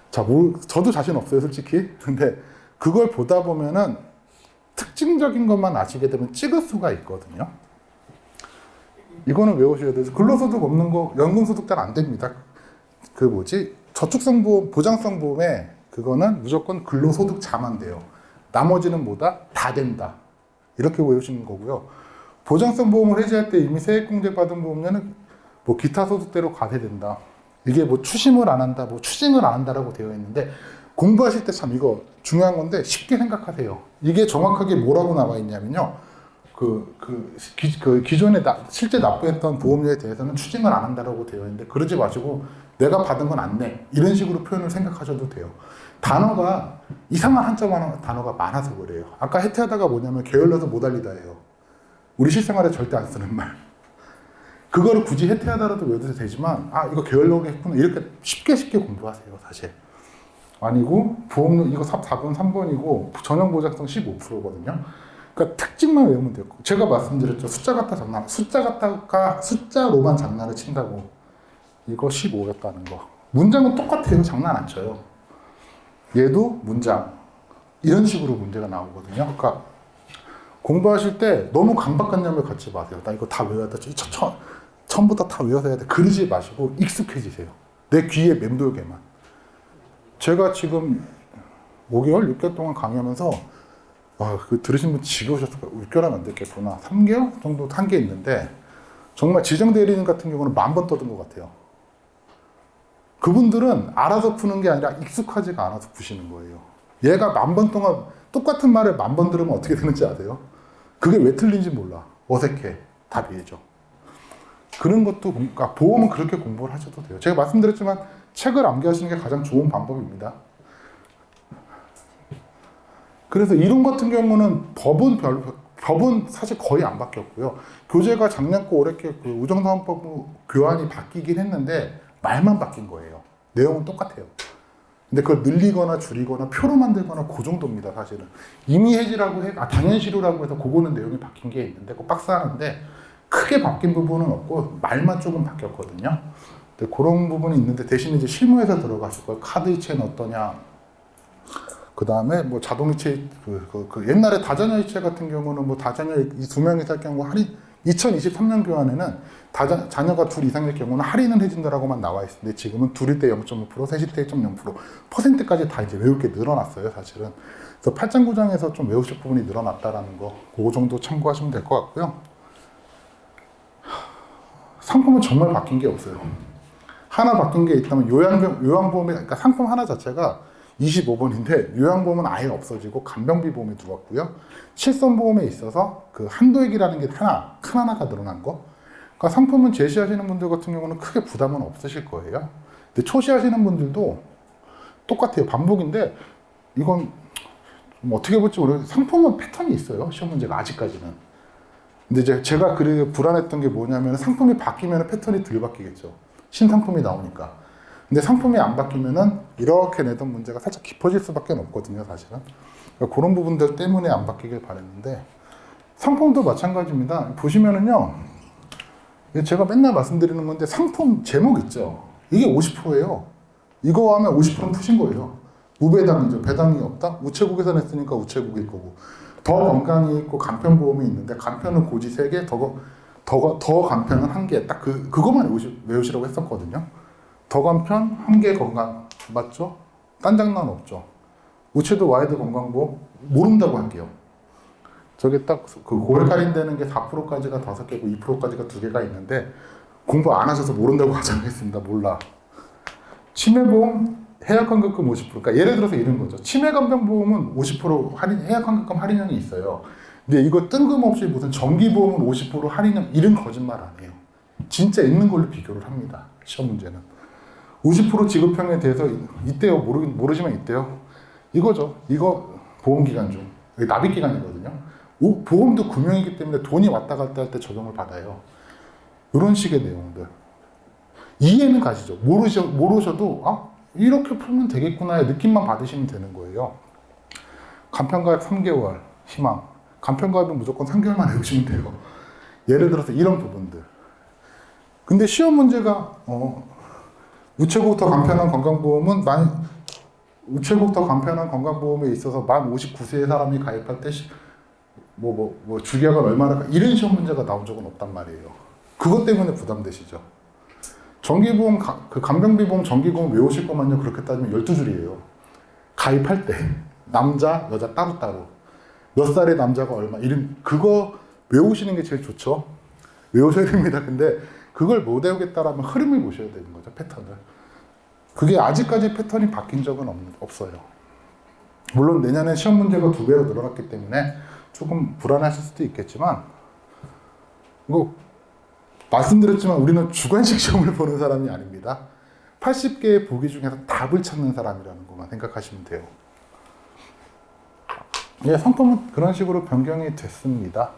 자, 저도 자신 없어요, 솔직히. 근데 그걸 보다 보면은 특징적인 것만 아시게 되면 찍을 수가 있거든요. 이거는 외우셔야 돼서 근로소득 없는 거, 연금소득 잘 안 됩니다. 저축성 보험, 보장성 보험에 그거는 무조건 근로소득자만 돼요. 나머지는 뭐다? 다 된다. 이렇게 외우시는 거고요. 보장성 보험을 해지할 때 이미 세액공제 받은 보험료는 뭐 기타 소득대로 과세된다. 이게 뭐 추심을 안 한다, 뭐 추징을 안 한다라고 되어 있는데 공부하실 때 참 이거 중요한 건데 쉽게 생각하세요. 이게 정확하게 뭐라고 나와 있냐면요. 기존에 실제 납부했던 보험료에 대해서는 추징을 안 한다라고 되어 있는데 그러지 마시고 내가 받은 건 안 내. 이런 식으로 표현을 생각하셔도 돼요. 단어가 이상한 한자 단어가 많아서 그래요. 아까 해태하다가 뭐냐면 게을러서 못 알리다예요. 우리 실생활에 절대 안 쓰는 말. 그거를 굳이 해태하다라도 외워도 되지만 이거 게을러게 했구나. 이렇게 쉽게 공부하세요, 사실. 아니고 보험료 이거 4번 3번이고 전형보장성 15%거든요. 그러니까 특징만 외우면 돼요. 제가 말씀드렸죠. 숫자로만 장난을 친다고. 이거 15였다는 거. 문장은 똑같아요. 장난 안 쳐요. 얘도 문장. 이런 식으로 문제가 나오거든요. 그러니까 공부하실 때 너무 강박관념을 갖지 마세요. 나 이거 다 외워야 돼. 처음부터 다 외워서 해야 돼. 그러지 마시고 익숙해지세요. 내 귀에 맴돌게만. 제가 지금 5개월, 6개월 동안 강의하면서 들으신 분 지겨우셨을 거예요. 6개월 안 됐겠구나. 3개월 정도 한 게 있는데 정말 지정대리인 같은 경우는 10,000번 떠든 것 같아요. 그분들은 알아서 푸는 게 아니라 익숙하지가 않아서 푸시는 거예요. 얘가 10,000번 동안 똑같은 말을 10,000번 들으면 어떻게 되는지 아세요? 그게 왜 틀린지 몰라. 어색해. 답이 얘죠. 그런 것도 보험은 그렇게 공부를 하셔도 돼요. 제가 말씀드렸지만 책을 암기하시는 게 가장 좋은 방법입니다. 그래서 이론 같은 경우는 법은 사실 거의 안 바뀌었고요. 교재가 작년 거 올해 게 우정사원법 교환이 바뀌긴 했는데 말만 바뀐 거예요. 내용은 똑같아요. 근데 그걸 늘리거나 줄이거나 표로 만들거나 그 정도입니다, 사실은. 임의 해지라고 당연시료라고 해서 그거는 내용이 바뀐 게 있는데, 그 박스 하는데 크게 바뀐 부분은 없고 말만 조금 바뀌었거든요. 근데 그런 부분이 있는데 대신 이제 실무에서 들어가실 거예요. 카드 이체는 어떠냐. 그 다음에 뭐 자동이체, 옛날에 다자녀 이체 같은 경우는 뭐 다자녀 이 두 명이 살 경우 할인, 2023년 교환에는 자녀가 둘 이상일 경우는 할인을 해준다라고만 나와 있는데 지금은 둘일 때 0.5%, 셋일 때 1.0%, %까지 다 이제 외울 게 늘어났어요, 사실은. 그래서 8장 9장에서 좀 외우실 부분이 늘어났다라는 거, 그 정도 참고하시면 될 것 같고요. 상품은 정말 바뀐 게 없어요. 하나 바뀐 게 있다면 요양보험이, 그러니까 상품 하나 자체가 25번인데 요양보험은 아예 없어지고 간병비 보험이 들어왔고요. 실손보험에 있어서 그 한도액이라는 게 하나가 늘어난 거. 그러니까 상품은 제시하시는 분들 같은 경우는 크게 부담은 없으실 거예요. 근데 초시하시는 분들도 똑같아요. 반복인데 이건 뭐 어떻게 볼지 모르겠는데 상품은 패턴이 있어요. 시험 문제가 아직까지는. 근데 이제 제가 그렇게 불안했던 게 뭐냐면 상품이 바뀌면 패턴이 덜 바뀌겠죠. 신상품이 나오니까. 근데 상품이 안 바뀌면은 이렇게 내던 문제가 살짝 깊어질 수밖에 없거든요, 사실은. 그러니까 그런 부분들 때문에 안 바뀌길 바랬는데 상품도 마찬가지입니다. 보시면은요, 제가 맨날 말씀드리는 건데 상품 제목 있죠. 이게 50%예요. 이거 하면 50%는 푸신 거예요. 무배당이죠. 배당이 없다? 우체국에서 냈으니까 우체국일 거고. 더 건강이 있고 간편보험이 있는데 간편은 고지 3개, 더 간편은 1개. 딱 그것만 외우시라고 했었거든요. 더 간편, 1개 건강. 맞죠? 딴 장난 없죠. 우체도 와이드 건강보험 모른다고 할게요. 저게 딱 그 고액 할인되는 게 4%까지가 5개고 2%까지가 2개가 있는데 공부 안 하셔서 모른다고 가정했습니다. 몰라. 치매보험 해약환급금 50%. 그러니까 예를 들어서 이런 거죠. 치매간병보험은 50% 할인, 해약환급금 할인형이 있어요. 근데 이거 뜬금없이 무슨 정기보험은 50% 할인형 이런 거짓말 안 해요. 진짜 있는 걸로 비교를 합니다. 시험 문제는. 50% 지급형에 대해서 있대요. 모르시면 있대요. 이거죠. 이거 보험기간 중. 납입기간이거든요. 보험도 금융이기 때문에 돈이 왔다 갔다 할 때 적용을 받아요. 이런 식의 내용들. 이해는 가시죠. 모르셔도 이렇게 풀면 되겠구나의 느낌만 받으시면 되는 거예요. 간편가입 3개월 희망. 간편가입은 무조건 3개월만 외우시면 돼요. 예를 들어서 이런 부분들. 근데 시험 문제가 우체국 더 간편한 건강보험은 우체국 더 간편한 건강보험에 있어서 만 59세의 사람이 가입할 때 주기가 얼마나 이런 시험 문제가 나온 적은 없단 말이에요. 그것 때문에 부담되시죠. 정기보험, 간병비보험, 정기보험 외우실 것만요. 그렇게 따지면 12줄이에요. 가입할 때 남자, 여자 따로따로 몇 살의 남자가 얼마 그거 외우시는 게 제일 좋죠. 외우셔야 됩니다. 근데 그걸 못 외우겠다라면 흐름을 보셔야 되는 거죠. 패턴을. 그게 아직까지 패턴이 바뀐 적은 없어요. 물론 내년에 시험 문제가 2배로 늘어났기 때문에 조금 불안하실 수도 있겠지만 이거 말씀드렸지만 우리는 주관식 시험을 보는 사람이 아닙니다. 80개의 보기 중에서 답을 찾는 사람이라는 것만 생각하시면 돼요. 예, 상품은 그런 식으로 변경이 됐습니다.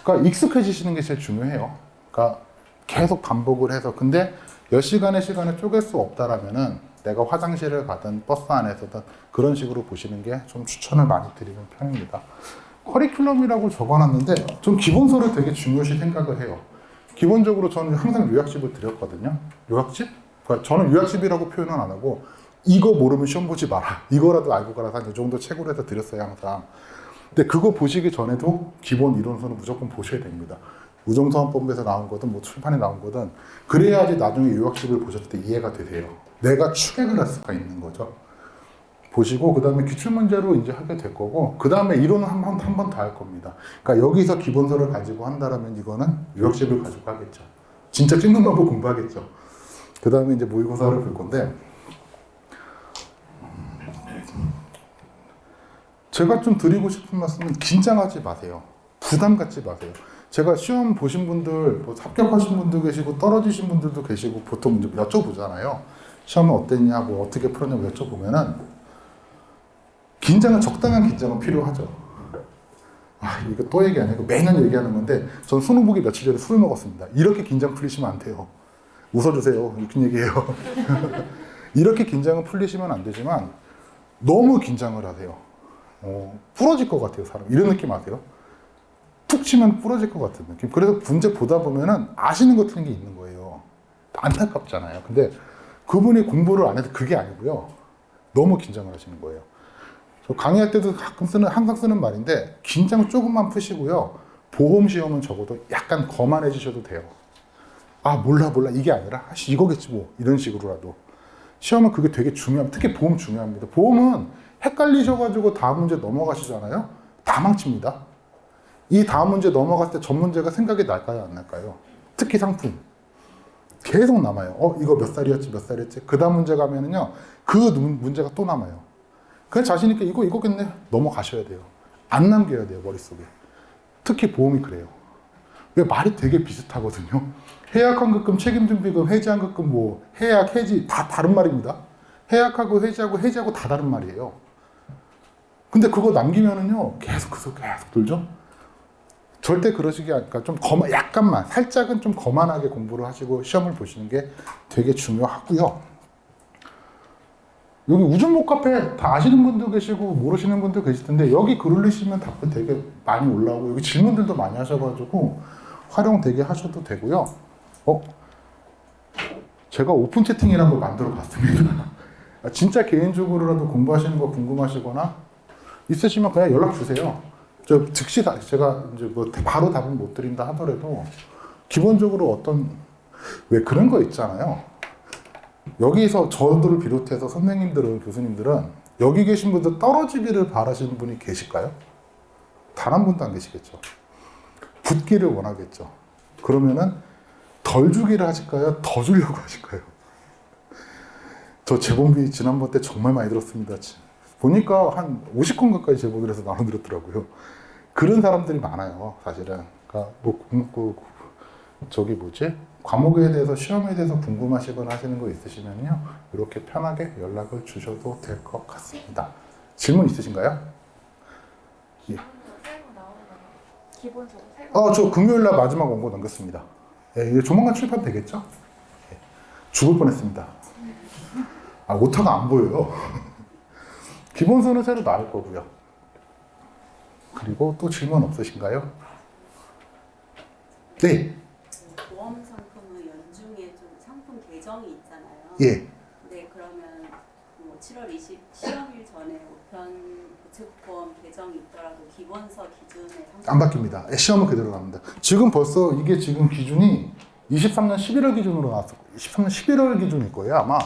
그러니까 익숙해지시는 게 제일 중요해요. 그러니까 계속 반복을 해서 근데 몇 시간의 시간을 쪼갤 수 없다라면은 내가 화장실을 가든 버스 안에서든 그런 식으로 보시는 게 좀 추천을 많이 드리는 편입니다. 커리큘럼이라고 적어놨는데 좀 기본서를 되게 중요시 생각을 해요. 기본적으로 저는 항상 요약집을 드렸거든요. 요약집? 그러니까 저는 요약집이라고 표현은 안 하고 이거 모르면 시험 보지 마라. 이거라도 알고 가라. 한 이 정도 책으로 해서 드렸어요, 항상. 근데 그거 보시기 전에도 기본 이론서는 무조건 보셔야 됩니다. 우정사원법에서 나온 거든 뭐 출판에 나온 거든 그래야지 나중에 요약집을 보셨을 때 이해가 되세요. 내가 추격을 할 수가 있는 거죠. 보시고 그 다음에 기출문제로 이제 하게 될 거고 그 다음에 이론은 한 번 더 할 겁니다. 그러니까 여기서 기본서를 가지고 한다라면 이거는 요약집을 가지고 하겠죠. 진짜 찍는 방법 공부하겠죠. 그 다음에 이제 모의고사를 볼 건데 제가 좀 드리고 싶은 말씀은 긴장하지 마세요. 부담 갖지 마세요. 제가 시험 보신 분들, 합격하신 분도 계시고 떨어지신 분들도 계시고 보통 이제 여쭤보잖아요. 시험은 어땠냐, 뭐 어떻게 풀었냐고 여쭤보면은 적당한 긴장은 필요하죠. 이거 또 얘기 아니고 매년 얘기하는 건데 전 수능 보기 며칠 전에 술을 먹었습니다. 이렇게 긴장 풀리시면 안 돼요. 웃어주세요. 웃긴 얘기예요. 이렇게 긴장을 풀리시면 안 되지만 너무 긴장을 하세요. 부러질 것 같아요, 사람. 이런 느낌 아세요? 툭 치면 부러질 것 같은 느낌. 그래서 문제 보다 보면은 아시는 것 같은 게 있는 거예요. 안타깝잖아요. 근데 그분이 공부를 안 해도 그게 아니고요. 너무 긴장을 하시는 거예요. 저 강의할 때도 항상 쓰는 말인데, 긴장 조금만 푸시고요. 보험 시험은 적어도 약간 거만해지셔도 돼요. 아, 몰라. 이게 아니라, 이거겠지 뭐. 이런 식으로라도. 시험은 그게 되게 중요합니다. 특히 보험 중요합니다. 보험은 헷갈리셔가지고 다음 문제 넘어가시잖아요. 다 망칩니다. 이 다음 문제 넘어갔을 때 전 문제가 생각이 날까요, 안 날까요? 특히 상품. 계속 남아요. 이거 몇 살이었지? 그 다음 문제 가면은요, 그 문제가 또 남아요. 그냥 자신있게 이거겠네. 넘어가셔야 돼요. 안 남겨야 돼요, 머릿속에. 특히 보험이 그래요. 왜 말이 되게 비슷하거든요. 해약환급금, 책임준비금, 해지환급금, 뭐 해약, 해지 다 다른 말입니다. 해약하고 해지하고 다 다른 말이에요. 근데 그거 남기면은요, 계속 돌죠. 절대 그러시기 않으니까 좀 약간만, 살짝은 좀 거만하게 공부를 하시고 시험을 보시는 게 되게 중요하고요. 여기 우주목 카페 다 아시는 분도 계시고 모르시는 분도 계실 텐데, 여기 글 올리시면 답변 되게 많이 올라오고 여기 질문들도 많이 하셔가지고 활용 되게 하셔도 되고요. 제가 오픈 채팅이라는 걸 만들어 봤습니다. 진짜 개인적으로라도 공부하시는 거 궁금하시거나 있으시면 그냥 연락 주세요. 저 즉시 제가 이제 뭐 바로 답은 못 드린다 하더라도 기본적으로 왜 그런 거 있잖아요. 여기서 저들을 비롯해서 선생님들은, 교수님들은 여기 계신 분들 떨어지기를 바라시는 분이 계실까요? 단 한 분도 안 계시겠죠. 붙기를 원하겠죠. 그러면은 덜 주기를 하실까요? 더 주려고 하실까요? 저 제본비 지난번 때 정말 많이 들었습니다. 보니까 한 50건 가까이 제보를 해서 나눠드렸더라고요. 그런 사람들이 많아요, 사실은. 그러니까 과목에 대해서, 시험에 대해서 궁금하시거나 하시는 거 있으시면요, 이렇게 편하게 연락을 주셔도 될 것 같습니다. 질문 있으신가요? 예. 저 금요일날 마지막 원고 남겼습니다. 예, 이제 조만간 출판 되겠죠? 예. 죽을 뻔했습니다. 오타가 안 보여요. 기본서는 새로 나올 거고요. 그리고 또 질문 없으신가요? 네. 보험 상품은 연중에 좀 상품 개정이 있잖아요. 예. 네, 그러면 뭐 7월 20 시험일 전에 우편 우체국보험 개정이 있더라도 기본서 기준에 안 바뀝니다. 시험은 그대로 갑니다. 지금 벌써 이게 지금 기준이 23년 11월 기준으로 나왔어. 23년 11월 기준일 거예요, 아마.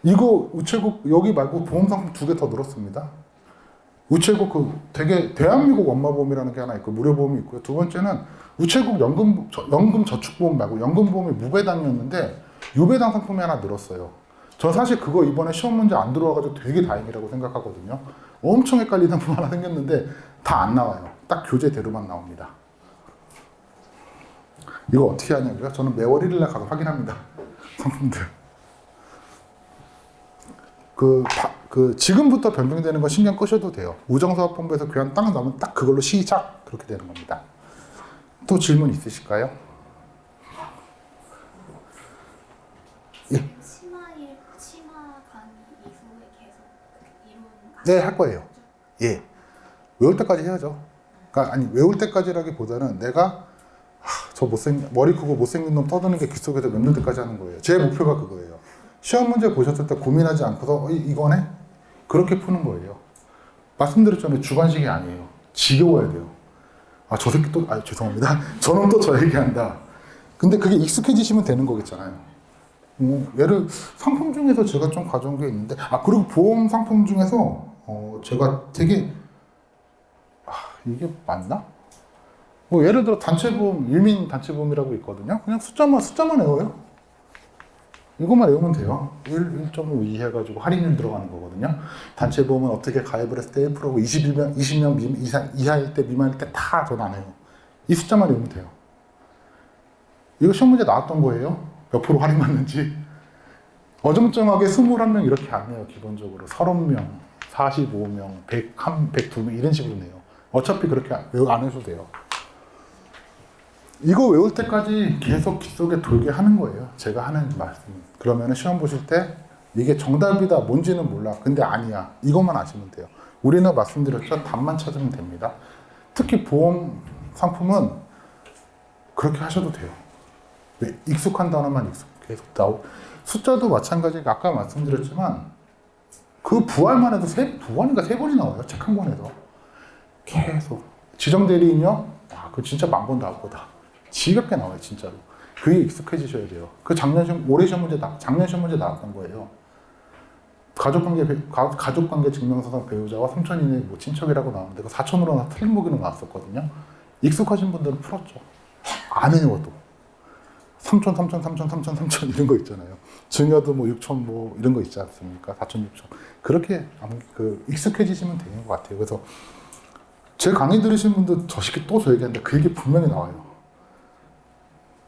이거 우체국 여기 말고 보험 상품 2개 더 늘었습니다. 우체국 되게 대한민국 원마보험이라는 게 하나 있고 무료 보험이 있고요. 두 번째는 우체국 연금 저축보험 말고 연금보험이 무배당이었는데 유배당 상품이 하나 늘었어요. 저 사실 그거 이번에 시험 문제 안 들어와가지고 되게 다행이라고 생각하거든요. 엄청 헷갈리는 상품 하나 생겼는데 다 안 나와요. 딱 교재대로만 나옵니다. 이거 어떻게 하냐고요? 저는 매월 1일날 가서 확인합니다. 상품들. 지금부터 변경되는 건 신경 끄셔도 돼요. 우정사업본부에서 교환 딱 나오면 딱 그걸로 시작! 그렇게 되는 겁니다. 또 질문 있으실까요? 예. 치마 강의 이후에 계속 이론 네, 할 거예요. 예. 외울 때까지 해야죠. 그러니까 외울 때까지라기보다는 내가 머리 크고 못생긴 놈 떠드는 게 귀 속에서 맴돌 때까지 하는 거예요. 제 목표가 그거예요. 시험 문제 보셨을 때 고민하지 않고서 이거네? 그렇게 푸는 거예요. 말씀드렸잖아요. 주관식이 아니에요. 지겨워야 돼요. 저 새끼 또, 죄송합니다. 저놈 또 저 얘기한다. 근데 그게 익숙해지시면 되는 거겠잖아요. 상품 중에서 제가 좀 가져온 게 있는데, 그리고 보험 상품 중에서, 제가 되게, 이게 맞나? 예를 들어 단체보험, 일민 단체보험이라고 있거든요. 그냥 숫자만 외워요. 이것만 외우면 돼요. 1.5 이해해가지고 할인율 들어가는 거거든요. 단체보험은 어떻게 가입을 했을 때 1%고 20명 이하일 때 미만일 때 다 전 안 해요. 이 숫자만 외우면 돼요. 이거 시험 문제 나왔던 거예요. 몇 프로 할인 받는지. 어정쩡하게 21명 이렇게 안 내요. 기본적으로 30명, 45명, 102명 이런 식으로 내요. 어차피 그렇게 안 해도 돼요. 이거 외울 때까지 계속 귀 속에 돌게 하는 거예요. 제가 하는 말씀. 그러면 시험 보실 때 이게 정답이다 뭔지는 몰라. 근데 아니야. 이것만 아시면 돼요. 우리는 말씀드렸죠. 답만 찾으면 됩니다. 특히 보험 상품은 그렇게 하셔도 돼요. 왜? 익숙한 단어만 계속 나오고 숫자도 마찬가지. 아까 말씀드렸지만 그 부활만 해도 두 번인가 세 번이 나와요. 책 한 권에서 계속 지정대리인요. 그 진짜 만 번 나올 거다. 지겹게 나와요, 진짜로. 그게 익숙해지셔야 돼요. 그 올해 시험 문제 작년 시험 문제 나왔던 거예요. 가족관계 증명서상 배우자와 3천 이내 뭐 친척이라고 나오는데 그 4천으로 틀림보기로 나왔었거든요. 익숙하신 분들은 풀었죠. 안 해요, 또. 3천 이런 거 있잖아요. 증여도 뭐 6천 뭐 이런 거 있지 않습니까? 4천, 6천. 그렇게 익숙해지시면 되는 것 같아요. 그래서 제 강의 들으신 분들 저 새끼 또 저 얘기하는데 그 얘기 분명히 나와요.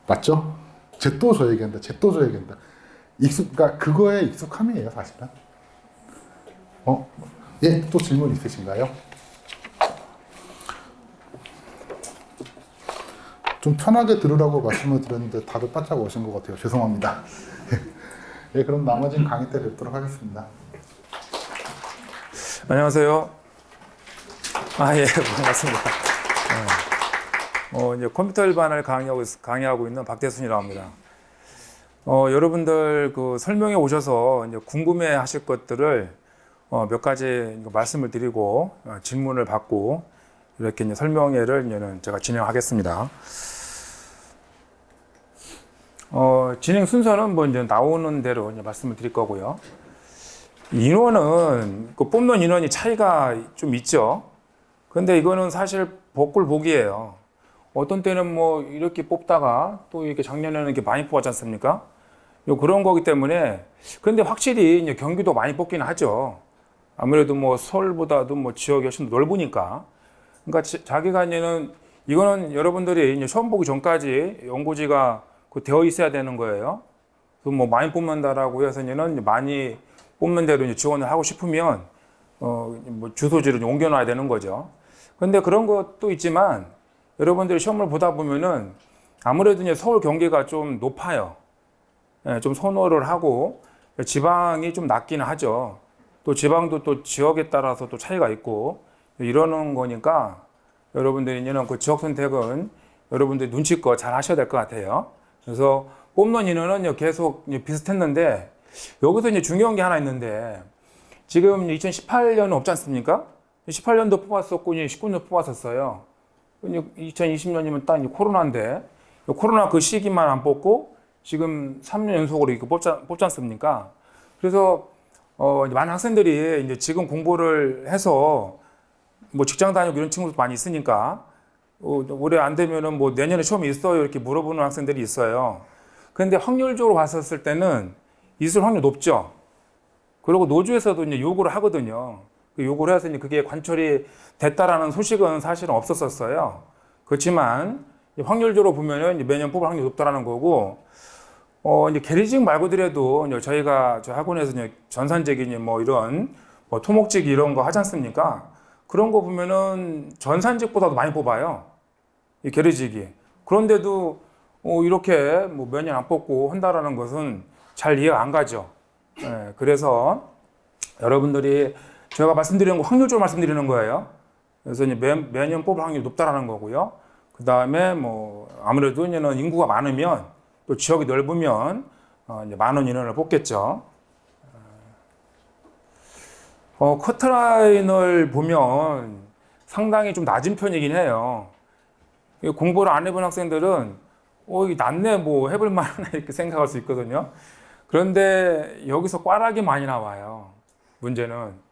맞죠? 쟤 또 저 얘기한다. 쟤 또 저 얘기한다. 그러니까 그거에 익숙함이에요, 사실은. 예, 또 질문 있으신가요? 좀 편하게 들으라고 말씀을 드렸는데 다들 바짝 오신 것 같아요. 죄송합니다. 예, 그럼 나머지는 강의 때 뵙도록 하겠습니다. 안녕하세요. 예, 반갑습니다. 이제 컴퓨터 일반을 강의하고 있는 박대순이라고 합니다. 여러분들 그 설명회 오셔서 이제 궁금해 하실 것들을 몇 가지 말씀을 드리고 질문을 받고 이렇게 이제 설명회를 이제는 제가 진행하겠습니다. 진행 순서는 뭐 이제 나오는 대로 이제 말씀을 드릴 거고요. 인원은 그 뽑는 인원이 차이가 좀 있죠. 근데 이거는 사실 복불복이에요. 어떤 때는 뭐 이렇게 뽑다가 또 이렇게 작년에는 이렇게 많이 뽑았지 않습니까? 그런 거기 때문에 근데 확실히 이제 경기도 많이 뽑기는 하죠. 아무래도 뭐 서울보다도 뭐 지역이 훨씬 넓으니까. 그러니까 자기가 이제는 이거는 여러분들이 이제 시험 보기 전까지 연고지가 되어 있어야 되는 거예요. 뭐 많이 뽑는다라고 해서 이제는 많이 뽑는 대로 이제 지원을 하고 싶으면 뭐 주소지를 옮겨놔야 되는 거죠. 근데 그런 것도 있지만 여러분들이 시험을 보다 보면은 아무래도 이제 서울 경기가 좀 높아요. 예, 좀 선호를 하고 지방이 좀 낮기는 하죠. 또 지방도 또 지역에 따라서 또 차이가 있고 이러는 거니까 여러분들이 이제는 그 지역 선택은 여러분들이 눈치껏 잘 하셔야 될 것 같아요. 그래서 뽑는 인원은 계속 비슷했는데 여기서 이제 중요한 게 하나 있는데 지금 2018년은 없지 않습니까? 18년도 뽑았었고 19년 뽑았었어요. 2020년이면 딱 코로나인데 코로나 그 시기만 안 뽑고 지금 3년 연속으로 이렇게 뽑지 않습니까? 그래서 많은 학생들이 이제 지금 공부를 해서 뭐 직장 다니고 이런 친구도 많이 있으니까 올해 안 되면은 뭐 내년에 시험이 있어요 이렇게 물어보는 학생들이 있어요. 그런데 확률적으로 봤었을 때는 있을 확률 높죠. 그리고 노조에서도 이제 요구를 하거든요. 요구를 해서 이제 그게 관철이 됐다라는 소식은 사실은 없었었어요. 그렇지만 확률적으로 보면은 이제 매년 뽑을 확률이 높다라는 거고, 이제 계리직 말고더라도 이제 저희가 저 학원에서 이제 전산직이니 뭐 이런 뭐 토목직 이런 거 하지 않습니까? 그런 거 보면은 전산직보다도 많이 뽑아요. 이 계리직이. 그런데도 이렇게 뭐 몇 년 안 뽑고 한다라는 것은 잘 이해가 안 가죠. 예, 그래서 여러분들이 제가 말씀드리는 거 확률적으로 말씀드리는 거예요. 그래서 이제 매년 뽑을 확률이 높다라는 거고요. 그 다음에 뭐 아무래도 이제는 인구가 많으면 또 지역이 넓으면 이제 많은 인원을 뽑겠죠. 커트라인을 보면 상당히 좀 낮은 편이긴 해요. 공부를 안 해본 학생들은 이게 낮네 뭐 해볼 만하네 이렇게 생각할 수 있거든요. 그런데 여기서 꽈락이 많이 나와요. 문제는.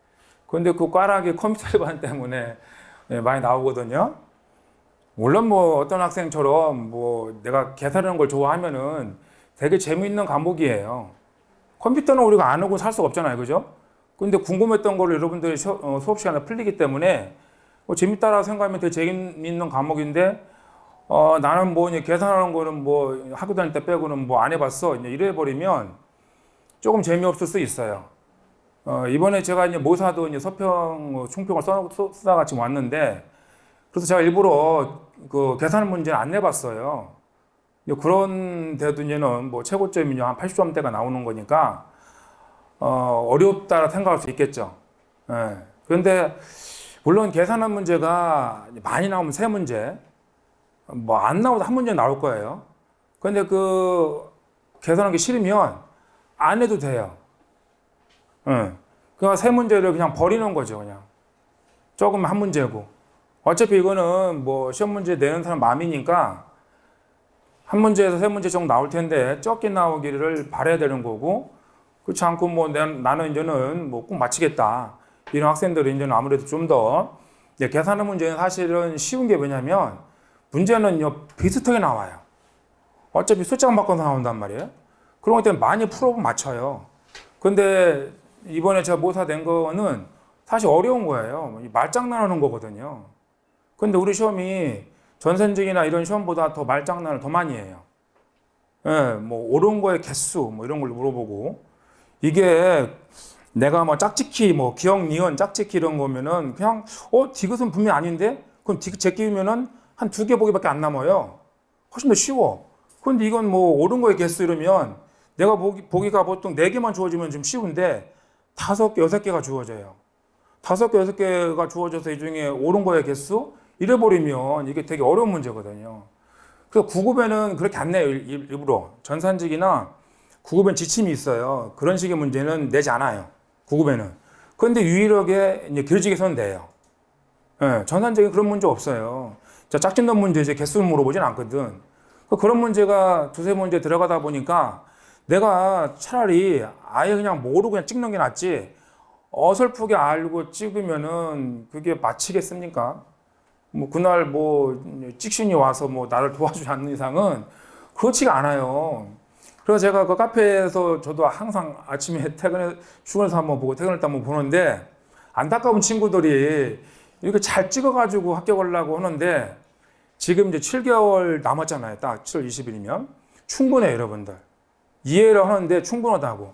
그런데 그 꽈락이 컴퓨터 일반 때문에 많이 나오거든요. 물론 뭐 어떤 학생처럼 뭐 내가 계산하는 걸 좋아하면은 되게 재미있는 과목이에요. 컴퓨터는 우리가 안 하고 살 수가 없잖아요. 그죠? 근데 궁금했던 거를 여러분들이 수업 시간에 풀리기 때문에 재밌다라고 생각하면 되게 재미있는 과목인데 나는 뭐 계산하는 거는 뭐 학교 다닐 때 빼고는 뭐 안 해봤어. 이래 버리면 조금 재미없을 수 있어요. 이번에 제가 이제 모사도 이제 서평, 총평을 쓰다가 지금 왔는데 그래서 제가 일부러 그 계산 문제는 안 내봤어요. 그런 데도는 뭐 최고점이 한 80점대가 나오는 거니까 어렵다 생각할 수 있겠죠. 예. 그런데 물론 계산한 문제가 많이 나오면 3문제, 뭐 안 나오도 1문제 나올 거예요. 그런데 그 계산하는 게 싫으면 안 해도 돼요. 예. 그러니까 3문제를 그냥 버리는 거죠, 그냥. 조금 1문제고. 어차피 이거는 뭐 시험 문제 내는 사람 마음이니까 1문제에서 3문제 정도 나올 텐데 적게 나오기를 바라야 되는 거고, 그렇지 않고 뭐 나는 이제는 뭐 꼭 맞히겠다. 이런 학생들은 이제는 아무래도 좀 더 계산하는 문제는 사실은 쉬운 게 뭐냐면 문제는 비슷하게 나와요. 어차피 숫자만 바꿔서 나온단 말이에요. 그런 것 때문에 많이 풀어보면 맞춰요. 근데 이번에 제가 모사 낸 거는 사실 어려운 거예요. 말장난하는 거거든요. 근데 우리 시험이 전산직이나 이런 시험보다 더 말장난을 더 많이 해요. 예, 뭐 옳은 거의 개수 뭐 이런 걸 물어보고, 이게 내가 뭐 짝짓기 뭐 기억 니은 짝짓기 이런 거면은 그냥 디귿은 분명히 아닌데 그럼 디귿 제끼면은 한 2개 보기밖에 안 남아요. 훨씬 더 쉬워. 근데 이건 뭐 옳은 거의 개수 이러면 내가 보기가 보통 4개만 주어지면 좀 쉬운데 5개, 6개가 주어져요. 5개, 6개가 주어져서 이 중에 옳은 거의 개수 이래버리면 이게 되게 어려운 문제거든요. 그래서 9급에는 그렇게 안 내요, 일부러. 전산직이나 9급엔 지침이 있어요. 그런 식의 문제는 내지 않아요, 9급에는. 그런데 유일하게 이제 교직에서는 내요. 예, 전산직은 그런 문제 없어요. 짝짓는 문제 이제 개수를 물어보진 않거든. 그런 문제가 2-3문제 들어가다 보니까 내가 차라리 아예 그냥 모르고 그냥 찍는 게 낫지, 어설프게 알고 찍으면은 그게 맞히겠습니까? 뭐 그날 뭐 찍신이 와서 뭐 나를 도와주지 않는 이상은 그렇지가 않아요. 그래서 제가 그 카페에서 저도 항상 아침에 출근해서 한번 보고 퇴근할 때 한번 보는데, 안타까운 친구들이 이렇게 잘 찍어가지고 합격하려고 하는데 지금 이제 7개월 남았잖아요. 딱 7월 20일이면 충분해요, 여러분들. 이해를 하는데 충분하다고.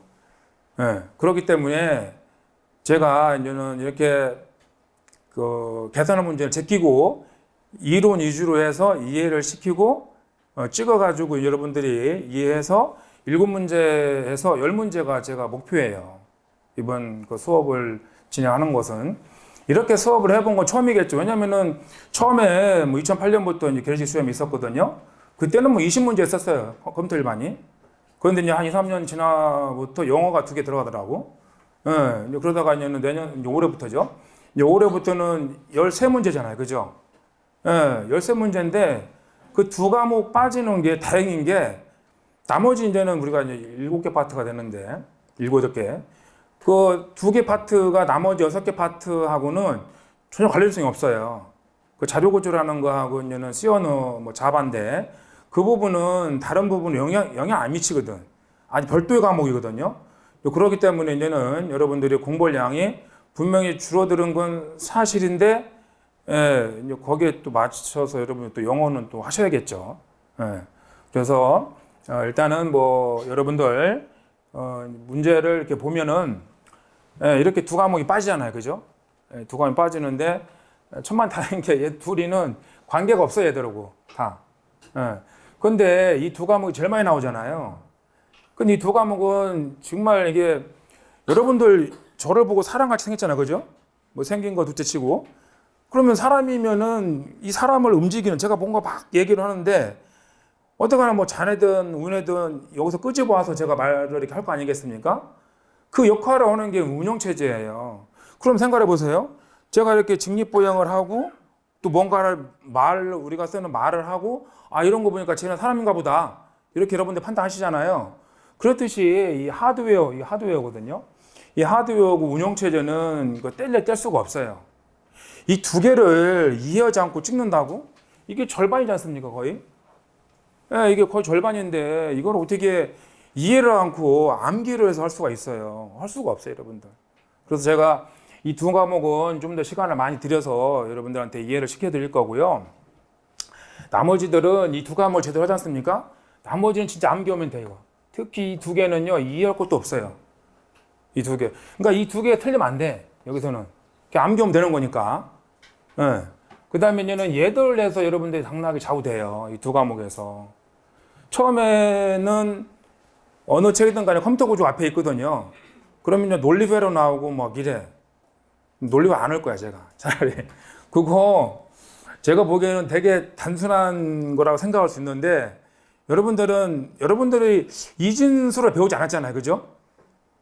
예, 그렇기 때문에 제가 이제는 이렇게 그 계산한 문제를 제끼고 이론 위주로 해서 이해를 시키고 찍어가지고 여러분들이 이해해서 7문제에서 10문제가 제가 목표예요. 이번 그 수업을 진행하는 것은. 이렇게 수업을 해본 건 처음이겠죠. 왜냐면은 처음에 뭐 2008년부터 이제 계획식 시험이 있었거든요. 그때는 뭐 20문제 했었어요, 컴퓨터 일반이. 그런데 이제 한 2-3년 지나부터 영어가 2개 들어가더라고. 예, 이제 그러다가 이제는 이제 올해부터죠. 이제 올해부터는 13문제잖아요. 그죠? 예, 13문제인데 그 2과목 빠지는 게 다행인 게, 나머지 이제는 우리가 이제 7개 파트가 되는데, 7, 8개. 그 2개 파트가 나머지 6개 파트하고는 전혀 관련성이 없어요. 그 자료 구조라는 거하고 이제는 C 언어 뭐 자바인데, 그 부분은 다른 부분은 영향 안 미치거든. 아니 별도의 과목이거든요. 그렇기 때문에 이제는 여러분들이 공부할 양이 분명히 줄어드는 건 사실인데, 예, 이제 거기에 또 맞춰서 여러분이 또 영어는 또 하셔야겠죠. 예. 그래서 일단은 뭐 여러분들 문제를 이렇게 보면은 이렇게 2과목이 빠지잖아요, 그죠? 2과목이 빠지는데 천만다행인 게 얘 둘이는 관계가 없어요, 얘들하고 다. 그런데 이 2과목이 제일 많이 나오잖아요. 근데 이 2과목은 정말 이게 여러분들 저를 보고 사람같이 생겼잖아요, 그죠? 뭐 생긴 거 둘째치고. 그러면 사람이면은 이 사람을 움직이는, 제가 뭔가 막 얘기를 하는데 어떡하나 뭐 자네든 운해든 여기서 끄집어 와서 제가 말을 이렇게 할 거 아니겠습니까? 그 역할을 하는 게 운영체제예요. 그럼 생각해 보세요. 제가 이렇게 직립보양을 하고 또 뭔가를 우리가 쓰는 말을 하고, 아, 이런 거 보니까 쟤는 사람인가 보다, 이렇게 여러분들 판단하시잖아요. 그렇듯이 이 하드웨어거든요. 이 하드웨어하고 운영체제는 이거 뗄 수가 없어요. 이 2개를 이해하지 않고 찍는다고? 이게 절반이지 않습니까, 거의? 예, 이게 거의 절반인데 이걸 어떻게 이해를 않고 암기를 해서 할 수가 있어요? 할 수가 없어요, 여러분들. 그래서 제가 이 2과목은 좀 더 시간을 많이 들여서 여러분들한테 이해를 시켜드릴 거고요. 나머지들은 이 2과목을 제대로 하지 않습니까? 나머지는 진짜 암기 오면 돼요. 특히 이 2개는요, 이해할 것도 없어요. 이 2개. 그러니까 이 2개 틀리면 안 돼, 여기서는. 암기 오면 되는 거니까. 예. 그 다음에는 얘들 해서 여러분들이 당락이 좌우돼요. 이 두 과목에서. 처음에는 어느 책이든 간에 컴퓨터 구조 앞에 있거든요. 그러면 논리회로 나오고 막 이래. 논리회 안 할 거야, 제가. 차라리. 그거 제가 보기에는 되게 단순한 거라고 생각할 수 있는데 여러분들이 이진수를 배우지 않았잖아요. 그죠?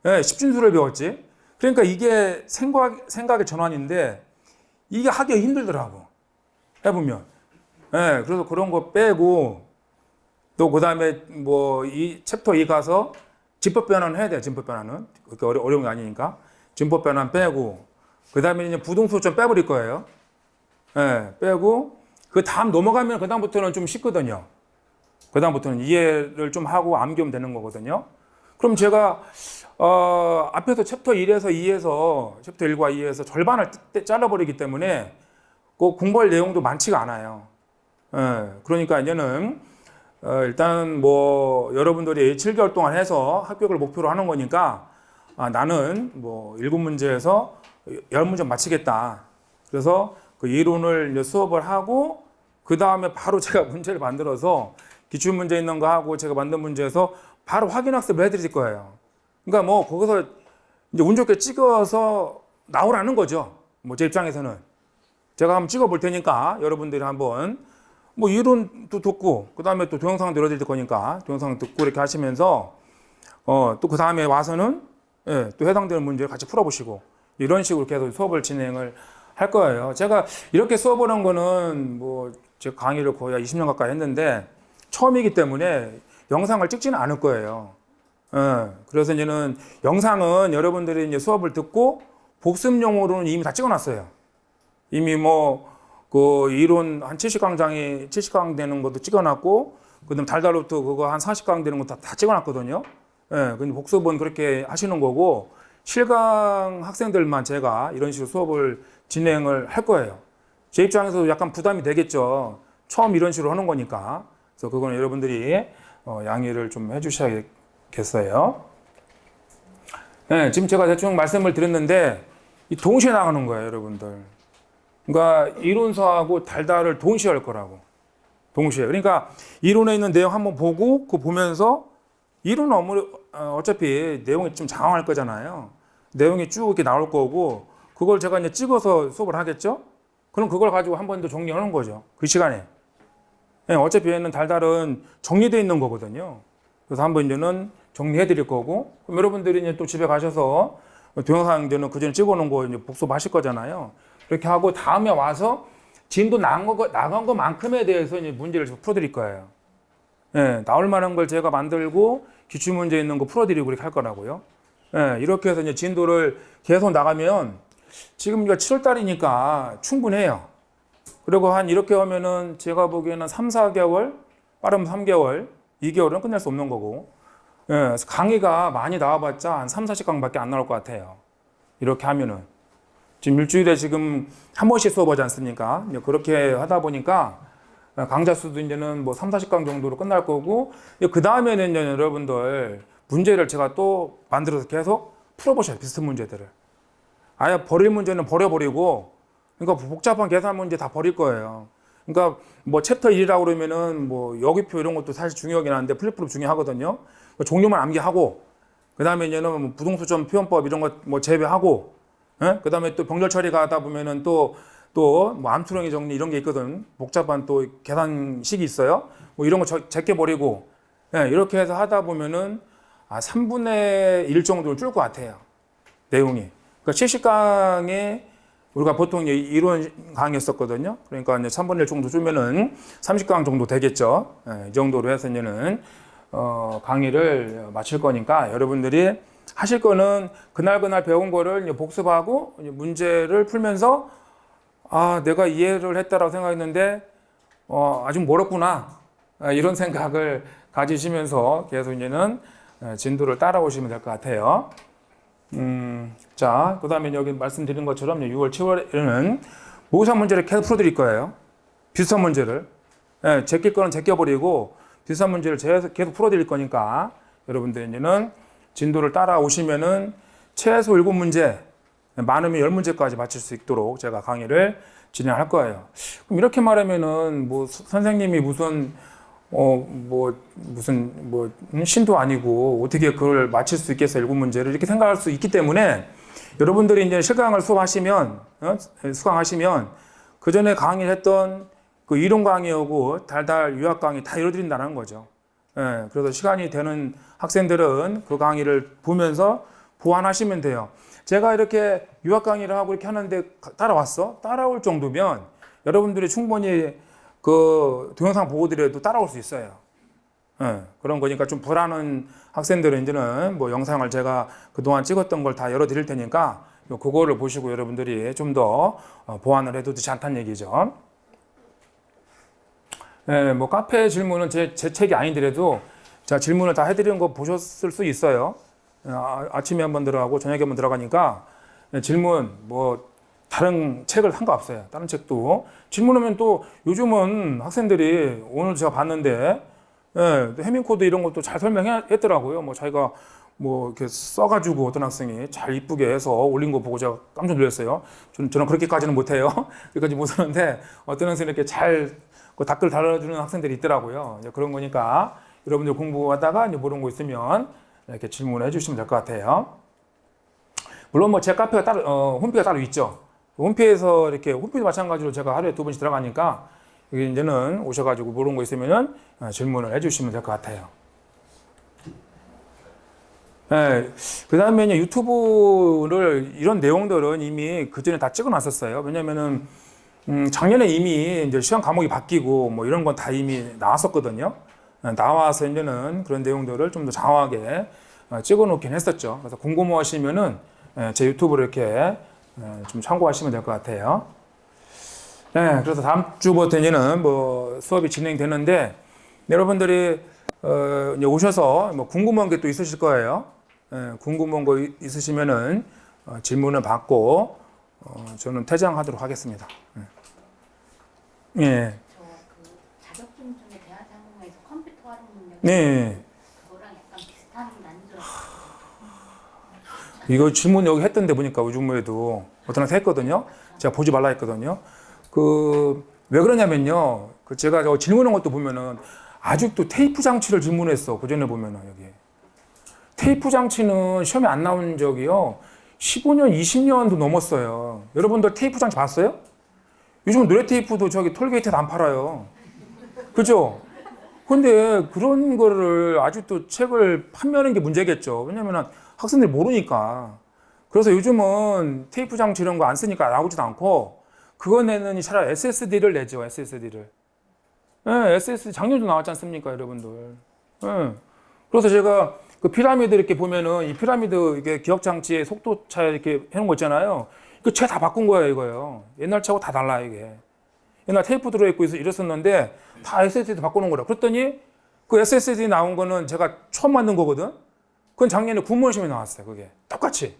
네, 십진수를 배웠지. 그러니까 이게 생각의 전환인데 이게 하기 힘들더라고. 해보면. 네, 그래서 그런 거 빼고 또 그 다음에 뭐 이 챕터 2 가서 진법 변환을 해야 돼요. 진법 변환은. 그렇게 어려운 게 아니니까. 진법 변환 빼고 그 다음에 이제 부동수 좀 빼버릴 거예요. 네, 빼고 그 다음 넘어가면 그 다음부터는 좀 쉽거든요. 그 다음부터는 이해를 좀 하고 암기하면 되는 거거든요. 그럼 제가 앞에서 챕터 1에서 2에서 챕터 1과 2에서 절반을 잘라버리기 때문에 그 공부할 내용도 많지가 않아요. 예, 그러니까 이제는 일단 뭐 여러분들이 7개월 동안 해서 합격을 목표로 하는 거니까 나는 뭐 7문제에서 10문제 마치겠다. 그래서 그 이론을 이제 수업을 하고 그 다음에 바로 제가 문제를 만들어서 기출문제 있는 거 하고 제가 만든 문제에서 바로 확인학습을 해드릴 거예요. 그러니까 뭐 거기서 이제 운 좋게 찍어서 나오라는 거죠. 뭐 제 입장에서는. 제가 한번 찍어 볼 테니까 여러분들이 한번 뭐 이론도 듣고 그 다음에 또 동영상 들어드릴 거니까 동영상 듣고 이렇게 하시면서 또 그 다음에 와서는 예, 또 해당되는 문제를 같이 풀어보시고 이런 식으로 계속 수업을 진행을 할 거예요. 제가 이렇게 수업을 한 거는 뭐 제 강의를 거의 20년 가까이 했는데 처음이기 때문에 영상을 찍지는 않을 거예요. 예, 그래서 이제는 영상은 여러분들이 이제 수업을 듣고 복습용으로는 이미 다 찍어놨어요. 이미 뭐 그 이론 한 70강장이 70강 되는 것도 찍어놨고 그다음 달달로트 그거 한 40강 되는 것도 다 찍어놨거든요. 예, 근데 복습은 그렇게 하시는 거고 실강 학생들만 제가 이런 식으로 수업을 진행을 할 거예요. 제 입장에서 약간 부담이 되겠죠. 처음 이런 식으로 하는 거니까. 그래서 그거는 여러분들이 양해를 좀 해주셔야겠어요. 네, 지금 제가 대충 말씀을 드렸는데 이 동시에 나가는 거예요, 여러분들. 그러니까 이론서하고 달달을 동시에 할 거라고. 동시에. 그러니까 이론에 있는 내용 한번 보고 그 보면서 이론은 어차피 내용이 좀 장황할 거잖아요. 내용이 쭉 이렇게 나올 거고 그걸 제가 이제 찍어서 수업을 하겠죠? 그럼 그걸 가지고 한 번 더 정리하는 거죠. 그 시간에. 네, 어차피 얘는 달달은 정리되어 있는 거거든요. 그래서 한번 이제는 정리해 드릴 거고, 그럼 여러분들이 이제 또 집에 가셔서 동영상 이제는 그 전에 찍어 놓은 거 이제 복습하실 거잖아요. 그렇게 하고 다음에 와서 진도 나간 것만큼에 대해서 이제 문제를 풀어 드릴 거예요. 예, 나올 만한 걸 제가 만들고 기출문제 있는 거 풀어 드리고 이렇게 할 거라고요. 예, 이렇게 해서 이제 진도를 계속 나가면 지금 이제 7월 달이니까 충분해요. 그리고 한 이렇게 하면은 제가 보기에는 3, 4개월, 빠르면 3개월, 2개월은 끝낼 수 없는 거고, 예, 그래서 강의가 많이 나와봤자 한 3, 40강밖에 안 나올 것 같아요. 이렇게 하면은. 지금 일주일에 지금 한 번씩 수업하지 않습니까? 이제 그렇게 하다 보니까 강좌 수도 이제는 뭐 3, 40강 정도로 끝날 거고, 그 다음에는 이제 여러분들 문제를 제가 또 만들어서 계속 풀어보셔요. 비슷한 문제들을. 아예 버릴 문제는 버려버리고, 그러니까 복잡한 계산 문제 다 버릴 거예요. 그러니까 뭐 챕터 1이라고 그러면은 뭐 여기표 이런 것도 사실 중요하긴 한데 플립플롭 중요하거든요. 종류만 암기하고, 그 다음에 이제는 뭐 부동수점 표현법 이런 거 뭐 제외하고, 예? 그 다음에 또 병렬 처리가 하다 보면은 또 뭐 암투령의 정리 이런 게 있거든. 복잡한 또 계산식이 있어요. 뭐 이런 거 제껴버리고, 예, 이렇게 해서 하다 보면은 3분의 1 정도를 줄 것 같아요. 내용이. 그러니까 70강에 우리가 보통 이론 강의였었거든요. 그러니까 이제 3분의 1 정도 주면은 30강 정도 되겠죠. 예, 이 정도로 해서 이제는 강의를 마칠 거니까 여러분들이 하실 거는 그날 배운 거를 이제 복습하고 이제 문제를 풀면서 내가 이해를 했다라고 생각했는데 아직 멀었구나. 이런 생각을 가지시면서 계속 이제는 진도를 따라오시면 될 것 같아요. 자, 그 다음에 여기 말씀드린 것처럼 6월, 7월에는 모의고사 문제를 계속 풀어드릴 거예요. 비슷한 문제를. 예, 제낄 거는 제껴버리고 비슷한 문제를 계속 풀어드릴 거니까 여러분들 이제는 진도를 따라오시면은 최소 7문제, 많으면 10문제까지 맞출 수 있도록 제가 강의를 진행할 거예요. 그럼 이렇게 말하면은 뭐 선생님이 무슨 신도 아니고 어떻게 그걸 맞출 수 있겠어요? 7문제를 이렇게 생각할 수 있기 때문에 여러분들이 이제 실강을 수강하시면 그 전에 강의를 했던 그 이론 강의하고 달달 유학 강의 다 열어드린다는 거죠. 예, 그래서 시간이 되는 학생들은 그 강의를 보면서 보완하시면 돼요. 제가 이렇게 유학 강의를 하고 이렇게 하는데 따라올 정도면 여러분들이 충분히 그 동영상 보고 드려도 따라올 수 있어요. 예, 그런 거니까 좀 불안한 학생들은 이제는 뭐 영상을 제가 그동안 찍었던 걸 다 열어드릴 테니까 그거를 보시고 여러분들이 좀 더 보완을 해도 되지 않다는 얘기죠. 예, 뭐 카페 질문은 제 책이 아니더라도 제가 질문을 다 해드리는 거 보셨을 수 있어요. 아침에 한번 들어가고 저녁에 한번 들어가니까 질문 뭐 다른 책을 상관없어요. 다른 책도 질문하면 또 요즘은 학생들이 오늘 제가 봤는데 해밍코드 이런 것도 잘 설명했더라고요. 뭐 자기가 뭐 이렇게 써가지고 어떤 학생이 잘 이쁘게 해서 올린 거 보고 제가 깜짝 놀랐어요. 저는 그렇게까지는 못해요. 그렇게까지 못하는데 어떤 학생이 이렇게 잘 그 댓글 달아주는 학생들이 있더라고요. 이제 그런 거니까 여러분들 공부하다가 이제 모르는 거 있으면 이렇게 질문해 주시면 될 것 같아요. 물론 뭐 제 카페가 따로 홈페이지가 따로 있죠. 홈페이지에서 이렇게 홈페이지 마찬가지로 제가 하루에 2번씩 들어가니까 여기 이제는 오셔가지고 모르는 거 있으면은 질문을 해주시면 될 것 같아요. 네, 그 다음에 유튜브를 이런 내용들은 이미 그 전에 다 찍어놨었어요. 왜냐면은 작년에 이미 이제 시험 과목이 바뀌고 뭐 이런 건 다 이미 나왔었거든요. 나와서 이제는 그런 내용들을 좀 더 장황하게 찍어놓긴 했었죠. 그래서 궁금하시면은 제 유튜브를 이렇게 좀 참고하시면 될 것 같아요. 네, 그래서 다음 주부터는 뭐 수업이 진행되는데 여러분들이 이제 오셔서 뭐 궁금한 게 또 있으실 거예요. 궁금한 거 있으시면은 질문을 받고 저는 퇴장하도록 하겠습니다. 예. 그 자격증 중에 대한항공에서 컴퓨터 활용 능력 네. 그거랑 약간 비슷한 난이도. 이거 질문 여기 했던데 보니까 우중무에도 어떤 학생 했거든요. 제가 보지 말라 했거든요. 왜 그러냐면요. 제가 저 질문한 것도 보면은 아직도 테이프 장치를 질문했어. 그 전에 보면은 여기. 테이프 장치는 시험에 안 나온 적이요. 15년, 20년도 넘었어요. 여러분들 테이프 장치 봤어요? 요즘은 노래 테이프도 저기 톨게이트에도 안 팔아요. 그죠? 근데 그런 거를 아직도 책을 판매하는 게 문제겠죠. 왜냐면 학생들이 모르니까. 그래서 요즘은 테이프 장치 이런 거 안 쓰니까 나오지도 않고 그거 내는 차라리 SSD를 내죠. SSD를. 네, SSD 작년도 나왔지 않습니까, 여러분들. 네. 그래서 제가 그 피라미드 이렇게 보면은 이 피라미드 이게 기억 장치에 속도 차 이렇게 해놓은 거 있잖아요. 이거 제가 다 바꾼 거예요, 이거요. 옛날 차하고 다 달라요, 이게. 옛날 테이프 들어있고 이랬었는데 다 SSD 바꾸는 거라. 그랬더니 그 SSD 나온 거는 제가 처음 만든 거거든. 그건 작년에 군무원 시험에 나왔어요, 그게. 똑같이.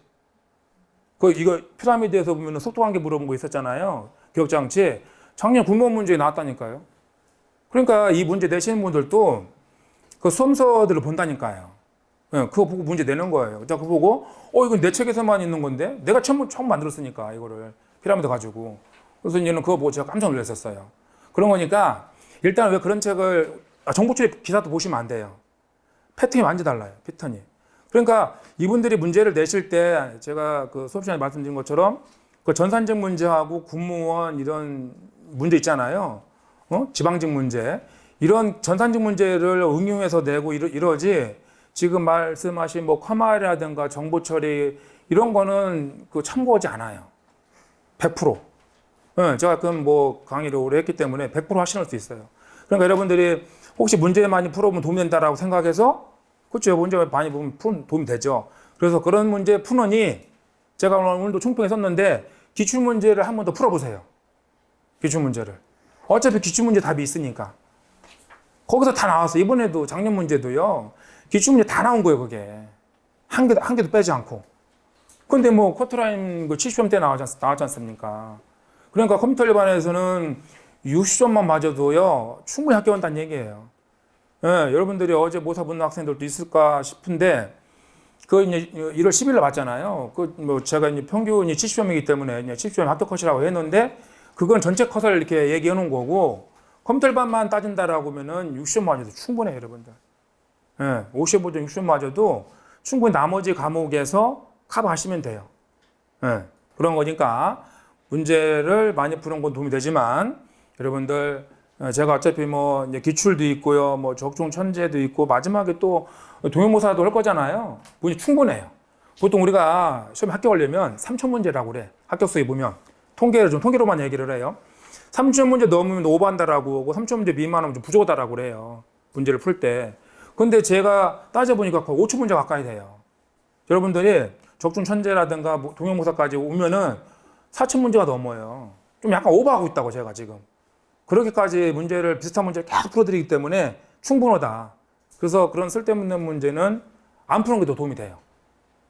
이거 피라미드에서 보면 속도 관계 물어본 거 있었잖아요. 기억 장치. 작년 군무원 문제에 나왔다니까요. 그러니까 이 문제 내시는 분들도 그 수험서들을 본다니까요. 그거 보고 문제 내는 거예요. 그거 보고, 이건 내 책에서만 있는 건데? 내가 처음 만들었으니까, 이거를. 피라미드 가지고. 그래서 이제는 그거 보고 제가 깜짝 놀랐었어요. 그런 거니까, 일단 왜 그런 책을, 정보출입 기사도 보시면 안 돼요. 패턴이 완전 달라요, 패턴이. 그러니까 이분들이 문제를 내실 때, 제가 그 수업 시간에 말씀드린 것처럼, 그 전산적 문제하고 군무원 이런 문제 있잖아요. 지방직 문제. 이런 전산직 문제를 응용해서 내고 이러지, 지금 말씀하신 뭐 컴마이라든가 정보 처리 이런 거는 그 참고하지 않아요. 100%. 네, 제가 그럼 뭐 강의를 오래 했기 때문에 100% 확신할 수 있어요. 그러니까 여러분들이 혹시 문제 많이 풀어보면 도움이 된다라고 생각해서 그렇죠. 문제 많이 보면 도움이 되죠. 그래서 그런 문제 푸느니 제가 오늘도 총평에 썼는데 기출 문제를 한 번 더 풀어보세요. 기출 문제를. 어차피 기출 문제 답이 있으니까. 거기서 다 나왔어요. 이번에도 작년 문제도요. 기출문제 다 나온 거예요, 그게. 한 개도 빼지 않고. 근데 뭐, 커트라인 그 70점 대 나왔지 않습니까? 그러니까 컴퓨터 일반에서는 60점만 맞아도요, 충분히 합격한다는 얘기예요. 예, 여러분들이 어제 모사 붙는 학생들도 있을까 싶은데, 그 이제 1월 10일날 봤잖아요. 그 뭐 제가 이제 평균이 70점이기 때문에 이제 70점 합격 컷이라고 했는데 그건 전체 컷을 이렇게 얘기해 놓은 거고 컴퓨터반만 따진다라고 하면은 60점 맞아도 충분해요, 여러분들. 예, 55점, 60점 맞아도 충분히 나머지 과목에서 커버하시면 돼요. 예, 그런 거니까 문제를 많이 푸는 건 도움이 되지만 여러분들 제가 어차피 뭐 이제 기출도 있고요, 뭐 적중 천재도 있고 마지막에 또 동영모사도 할 거잖아요. 문제 충분해요. 보통 우리가 시험에 합격하려면 3천 문제라고 그래. 합격서에 보면 통계로만 얘기를 해요. 3천 문제 넘으면 오버한다라고 하고 3천 문제 미만하면 좀 부족하다라고 그래요. 문제를 풀 때. 근데 제가 따져보니까 거의 5천 문제 가까이 돼요. 여러분들이 적중 천재라든가 동영모사까지 오면은 4천 문제가 넘어요. 좀 약간 오버하고 있다고 제가 지금. 그렇게까지 문제를 비슷한 문제를 계속 풀어드리기 때문에 충분하다. 그래서 그런 쓸데없는 문제는 안 푸는 게 더 도움이 돼요.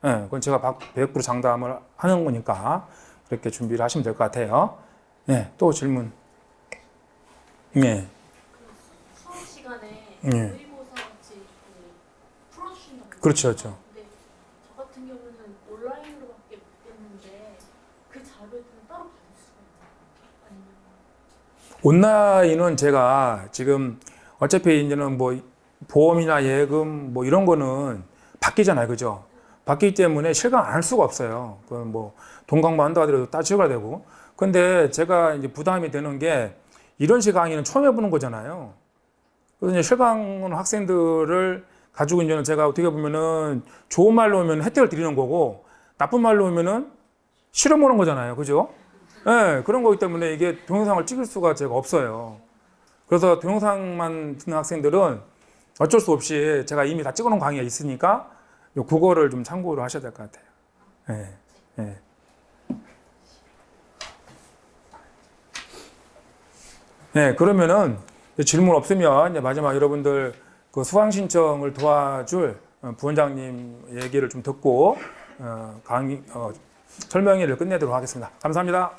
네, 그건 제가 100% 장담을 하는 거니까 그렇게 준비를 하시면 될 것 같아요. 네, 또 질문. 네. 수업 시간에 네. 모의고사 같이 풀어주신다고. 그렇죠, 그렇죠. 근데 저 같은 경우는 온라인으로밖에 못 했는데 그 자료들은 따로 받을 수가 있나요? 아니면 온라인은 제가 지금 어차피 이제는 뭐 보험이나 예금 뭐 이런 거는 바뀌잖아요, 그죠? 바뀌기 때문에 실강 안 할 수가 없어요. 그건 뭐 돈 강만 한다고 따지가 되고. 근데 제가 이제 부담이 되는 게 이런 식 강의는 처음 해보는 거잖아요. 그래서 이제 실강 학생들을 가지고 이제는 제가 어떻게 보면은 좋은 말로 오면 혜택을 드리는 거고 나쁜 말로 오면은 실험 오는 거잖아요, 그죠? 네, 그런 거기 때문에 이게 동영상을 찍을 수가 제가 없어요. 그래서 동영상만 듣는 학생들은 어쩔 수 없이 제가 이미 다 찍어놓은 강의가 있으니까 그거를 좀 참고로 하셔야 될 것 같아요. 네, 네. 네, 그러면은 질문 없으면 이제 마지막 여러분들 그 수강 신청을 도와줄 부원장님 얘기를 좀 듣고 설명회를 끝내도록 하겠습니다. 감사합니다.